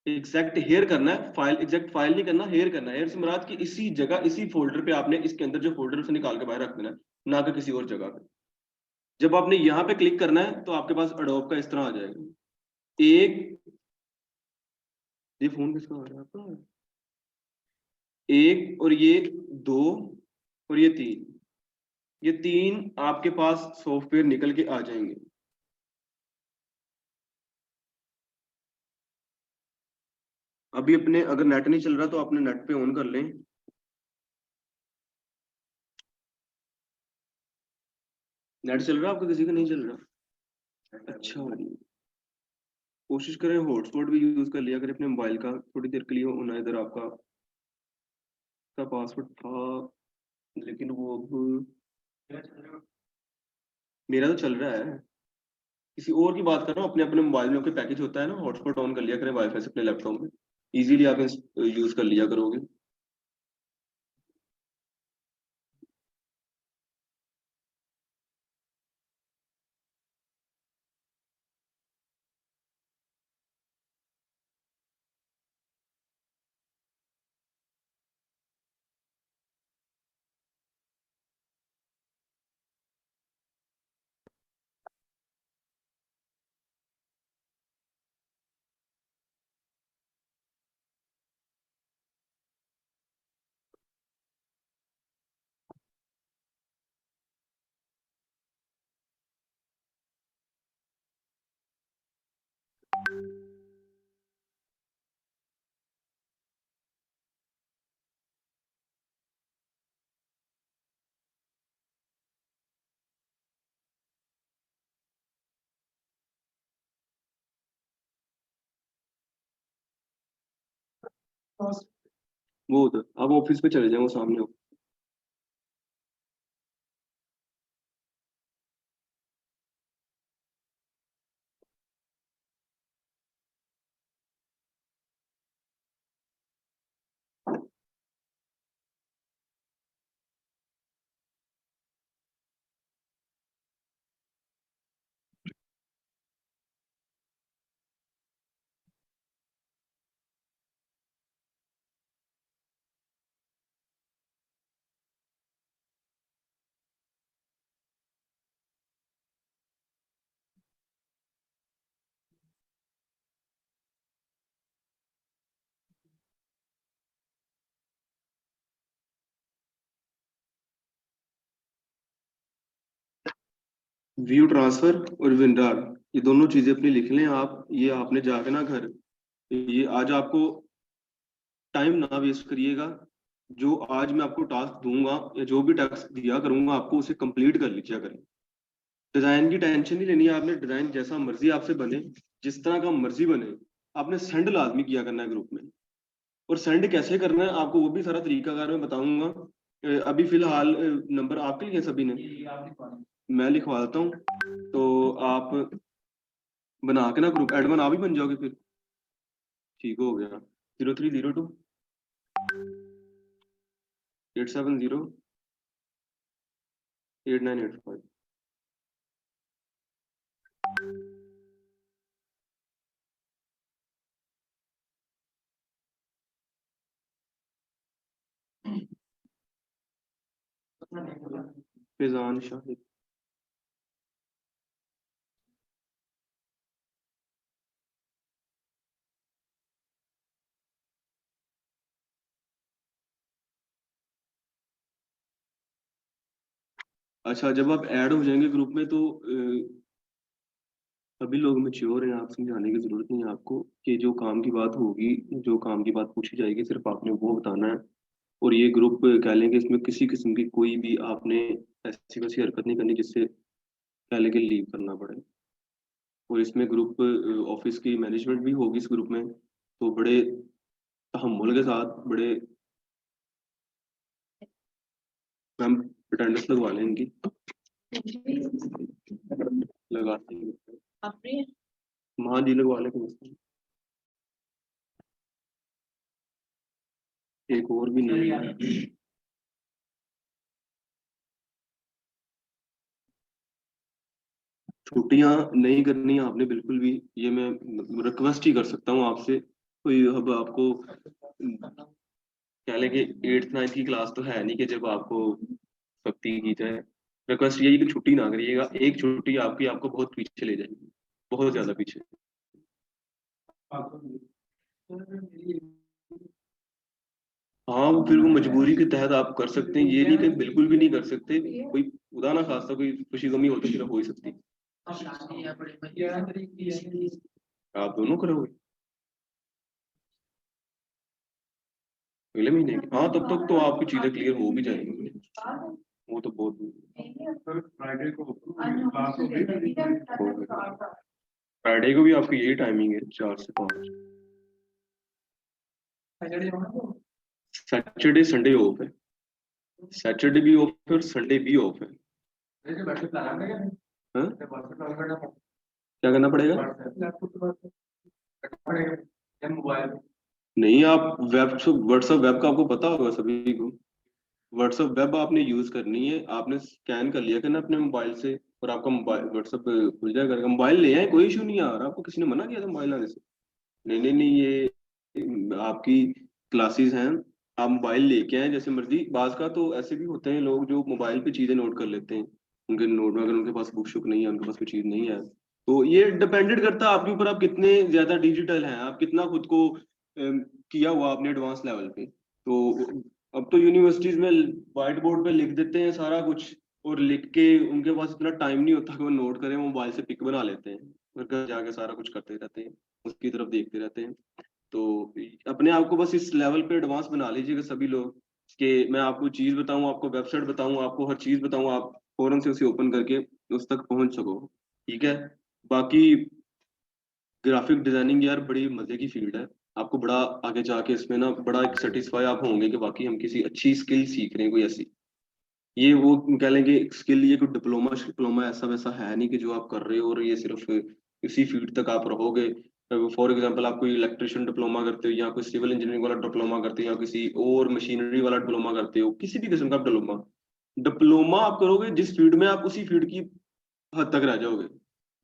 एग्जैक्ट हेयर करना है, फाइल एग्जैक्ट फाइल नहीं करना, हेयर करना है। हेयर से मुराद की इसी जगह इसी फोल्डर पे आपने इसके अंदर जो फोल्डर से निकाल के बाहर रख देना है, ना कि किसी और जगह पे। जब आपने यहाँ पे क्लिक करना है तो आपके पास अडोब का इस तरह आ जाएगा एक, ये फोन किसका आ रहा है आपका, एक और ये दो और ये तीन, ये तीन आपके पास सॉफ्टवेयर निकल के आ जाएंगे। अभी अपने अगर नेट नहीं चल रहा तो अपने नेट पे ऑन कर लें। नेट चल रहा है आपका, किसी का नहीं चल रहा? अच्छा, कोशिश करें हॉटस्पॉट भी यूज कर लिया करें अपने मोबाइल का, थोड़ी देर के लिए होना इधर आपका का पासवर्ड था। लेकिन वो अब मेरा तो चल रहा है। किसी और की बात कर रहा हूँ, अपने अपने मोबाइल में कोई पैकेज होता है ना, हॉटस्पॉट ऑन कर लिया करें वाईफाई से अपने लैपटॉप में, इजीली आप यूज कर लिया करोगे। वो उधर अब ऑफिस पे चले जाए, वो सामने हो। व्यू ट्रांसफर और विंडार, ये दोनों चीजें अपनी लिख लें आप। ये आपने जाके ना घर, ये आज आपको टाइम ना वेस्ट करिएगा। जो आज मैं आपको टास्क दूंगा या जो भी टास्क दिया करूंगा आपको, उसे कंप्लीट कर लीजिए करें। डिजाइन की टेंशन नहीं लेनी है आपने, डिजाइन जैसा मर्जी आपसे बने, जिस तरह का मर्जी बने, आपने सेंड लाजमी किया करना है ग्रुप में। और सेंड कैसे करना है आपको वो भी सारा तरीकाकार मैं बताऊंगा। अभी फिलहाल नंबर आपके लिए सभी ने, मैं लिखवा देता हूँ। तो आप बना के ना ग्रुप एडमिन आप ही बन जाओगे फिर। ठीक हो गया। 0302 870 8985। फैजान शाहिद। अच्छा, जब आप ऐड हो जाएंगे ग्रुप में तो सभी लोग मैच्योर हैं, आप समझाने की जरूरत नहीं है आपको कि जो काम की बात होगी, जो काम की बात पूछी जाएगी सिर्फ आपने वो बताना है। और ये ग्रुप कह लेंगे, इसमें किसी किस्म की कोई भी आपने ऐसी वैसी हरकत नहीं करनी जिससे कह लेंगे लीव करना पड़े। और इसमें ग्रुप ऑफिस की मैनेजमेंट भी होगी इस ग्रुप में, तो बड़े तहम्मुल के साथ बड़े हम अटेंडेंस लगवा लें इनकी, लगाते हैं। हाँ जी, लगवा लें। एक और भी नहीं है। छुट्टियां नहीं करनी है आपने बिल्कुल भी, ये मैं मतलब रिक्वेस्ट ही कर सकता हूँ आपसे। कोई अब आपको कह लें कि 8th 9th की क्लास तो है नहीं कि जब आपको सख्ती की जाए। रिक्वेस्ट यही कि छुट्टी ना करिएगा, एक छुट्टी आपकी आपको बहुत पीछे ले जाएगी, बहुत ज्यादा पीछे। हाँ, वो फिर वो मजबूरी के तहत आप कर सकते हैं, ये नहीं कि बिल्कुल भी नहीं कर सकते। कोई खुदा ना खास्ता कोई खुशी गमी हो तो फिर हो ही सकती। आप दोनों करोगे अगले महीने की? हाँ, तब तक तो आपकी चीजें क्लियर हो भी जाएंगी। वो तो बहुत फ्राइडे को भी आपकी यही टाइमिंग है, 4 से 5। सैटरडे संडे ऑफ है। सैटरडे भी ऑफ है और संडे भी ऑफ है। हाँ? क्या करना पड़ेगा? नहीं, आप वेब व्हाट्सएप वेब का आपको पता होगा सभी को। व्हाट्सएप वेब आपने यूज करनी है, आपने स्कैन कर लिया करना अपने मोबाइल से और आपका मोबाइल व्हाट्सएप खुल जाएगा। मोबाइल ले आए, कोई इशू नहीं आ रहा। आपको किसी ने मना किया था मोबाइल लाने से? नहीं नहीं नहीं, ये आपकी क्लासेस हैं, आप मोबाइल लेके आए जैसे मर्जी। बाज का तो ऐसे भी होते हैं लोग जो मोबाइल पे चीजें नोट कर लेते हैं, उनके नोट में अगर उनके पास बुक शुक नहीं है, उनके पास कोई चीज नहीं है। तो ये डिपेंडेड करता है आपके ऊपर, आप कितने ज्यादा डिजिटल हैं, आप कितना खुद को किया हुआ आपने एडवांस लेवल पे। तो अब तो यूनिवर्सिटीज में व्हाइट बोर्ड पे लिख देते हैं सारा कुछ, और लिख के उनके पास इतना टाइम नहीं होता कि वो नोट करें, वो मोबाइल से पिक बना लेते हैं और घर जाके सारा कुछ करते रहते हैं, उसकी तरफ देखते रहते हैं। तो अपने आप को बस इस लेवल पे एडवांस बना लीजिएगा सभी लोग, कि मैं आपको चीज बताऊं, आपको वेबसाइट बताऊं, आपको हर चीज बताऊं, आप फौरन से उसे ओपन करके उस तक पहुंच सको। ठीक है। बाकी ग्राफिक डिजाइनिंग यार बड़ी मजे की फील्ड है। आपको बड़ा आगे जाके इसमें ना बड़ा एक सेटिस्फाई आप होंगे कि बाकी हम किसी अच्छी स्किल सीख रहे हैं कोई ऐसी। ये वो कह लेंगे स्किल, ये कोई डिप्लोमा डिप्लोमा ऐसा वैसा है नहीं कि जो आप कर रहे हो और ये सिर्फ इसी फील्ड तक आप रहोगे। फॉर एग्जांपल आप कोई इलेक्ट्रिशियन डिप्लोमा करते हो, या कोई सिविल इंजीनियरिंग वाला डिप्लोमा करते हो, या किसी और मशीनरी वाला डिप्लोमा करते हो, किसी भी किस्म का डिप्लोमा डिप्लोमा आप करोगे जिस फील्ड में, आप उसी फील्ड की हद तक रह जाओगे।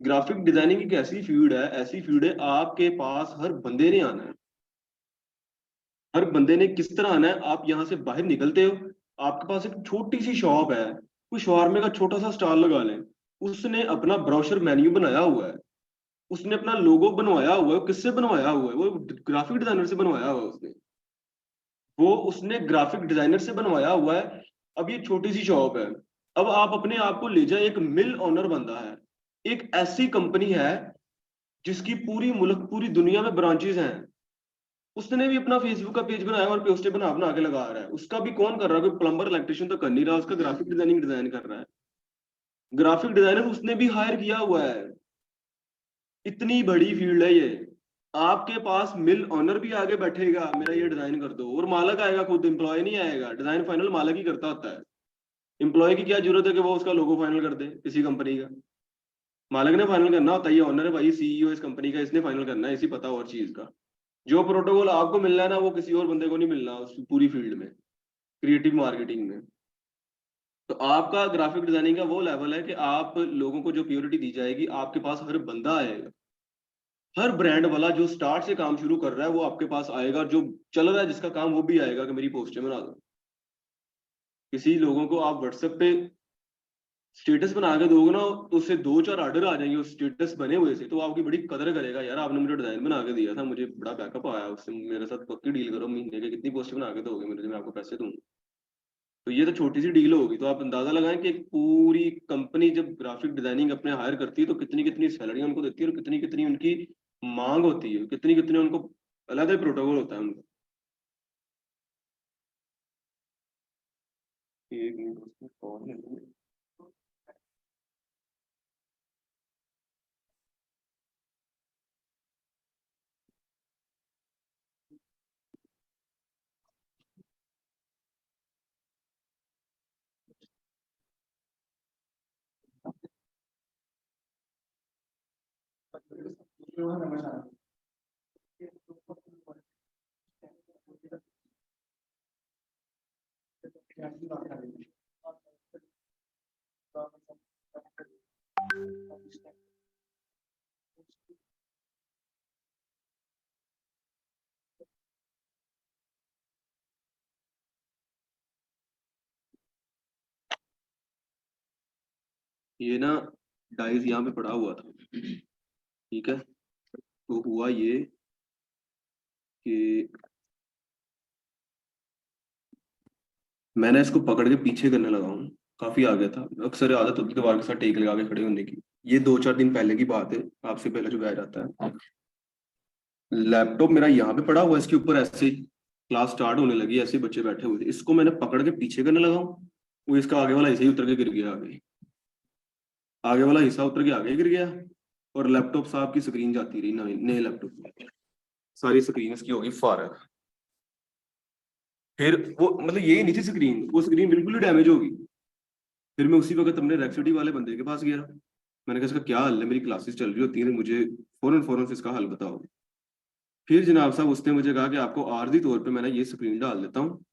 ग्राफिक डिजाइनिंग एक ऐसी फील्ड है, ऐसी फील्ड है, आपके पास हर बंदे ने आना है। हर बंदे ने किस तरह आना है, आप यहाँ से बाहर निकलते हो, आपके पास एक छोटी सी शॉप है, कोई शॉर्मे का छोटा सा स्टॉल लगा लें, उसने अपना ब्रोशर मेन्यू बनाया हुआ है, उसने अपना लोगो बनवाया हुआ है, किससे बनवाया हुआ है? वो ग्राफिक डिजाइनर से बनवाया हुआ है उसने। वो उसने ग्राफिक डिजाइनर से बनवाया हुआ है। अब ये छोटी सी शॉप है, अब आप अपने आप को ले जाए, एक मिल ऑनर बंदा है, एक ऐसी कंपनी है जिसकी पूरी मुल्क पूरी दुनिया में ब्रांचेस हैं, उसने भी अपना फेसबुक का पेज बनाया और पोस्टर बना बना के लगा रहा है। उसका भी कौन कर रहा है? कोई प्लम्बर इलेक्ट्रिशियन तो कर नहीं रहा, उसका ग्राफिक डिजाइनिंग डिजाइन कर रहा है। ग्राफिक डिजाइनर उसने भी हायर किया हुआ है। इतनी बड़ी फील्ड है ये। आपके पास मिल ऑनर भी आगे बैठेगा, मेरा ये डिजाइन कर दो, और मालक आएगा खुद, एम्प्लॉय नहीं आएगा। डिजाइन फाइनल मालक ही करता होता है। एम्प्लॉय की क्या जरूरत है कि वो उसका लोगो फाइनल कर दे किसी कंपनी का? मालक ने फाइनल करना होता है, ये ऑनर है भाई, सीईओ इस कंपनी का, इसने फाइनल करना है, इसी पता और चीज का। जो प्रोटोकॉल आपको मिलना है ना, वो किसी और बंदे को नहीं मिलना उस पूरी फील्ड में, क्रिएटिव मार्केटिंग में। तो आपका ग्राफिक डिजाइनिंग का वो लेवल है कि आप लोगों को जो प्योरिटी दी जाएगी, आपके पास हर बंदा आएगा, हर ब्रांड वाला जो स्टार्ट से काम शुरू कर रहा है वो आपके पास आएगा, जो चल रहा है जिसका काम वो भी आएगा कि मेरी पोस्टर बना दो। किसी लोगों को आप व्हाट्सएप पे स्टेटस बना के दोगे ना, तो उससे दो चार ऑर्डर आ जाएंगे उस स्टेटस बने हुए से, तो वो आपकी बड़ी कदर करेगा, यार आपने मुझे डिजाइन बना के दिया था, मुझे बड़ा बैकअप आया उससे, मेरे साथ पक्की डील करो, महीने के कितनी पोस्टर बना के दोगे मुझे, मैं आपको पैसे दूंगा। तो ये तो छोटी सी डील होगी। तो आप अंदाजा लगाएं कि एक पूरी कंपनी जब ग्राफिक डिजाइनिंग अपने हायर करती है तो कितनी कितनी सैलरी उनको देती है, और कितनी कितनी उनकी मांग होती है, कितनी कितनी उनको अलग ही प्रोटोकॉल होता है उनका। एक मिनट, उसमें कौन है? ये ना डाइस यहाँ पे पड़ा हुआ था। ठीक है। तो हुआ ये कि मैंने इसको पकड़ के पीछे करने लगा हूँ, काफी आ गया था। अक्सर आदत होती है दीवार के साथ टेक लगा के खड़े होने की। ये 2-4 दिन पहले की बात है, आपसे पहले जो बैठ जाता है। लैपटॉप मेरा यहाँ पे पड़ा हुआ है, इसके ऊपर ऐसे ही क्लास स्टार्ट होने लगी, ऐसे बच्चे बैठे हुए थे, इसको मैंने पकड़ के पीछे करने लगा हूँ, वो इसका आगे वाला ऐसे ही उतर के गिर गया आगे, आगे वाला हिस्सा उतर के आगे गिर गया, और लैपटॉप साहब की स्क्रीन जाती रही, नए नए लैपटॉप में सारी स्क्रीन इसकी होगी फारग। फिर वो मतलब ये नहीं थी स्क्रीन, वो स्क्रीन बिल्कुल ही डैमेज होगी। फिर मैं उसी वक्त अपने रेक्सिटी वाले बंदे के पास गया, मैंने कहा इसका क्या हल है, मेरी क्लासेस चल रही होती है, मुझे फौरन फौरन से इसका हल बताओ। फिर जनाब साहब उसने मुझे कहा कि आपको आर्जी तौर पे मैं ना ये स्क्रीन डाल देता हूँ,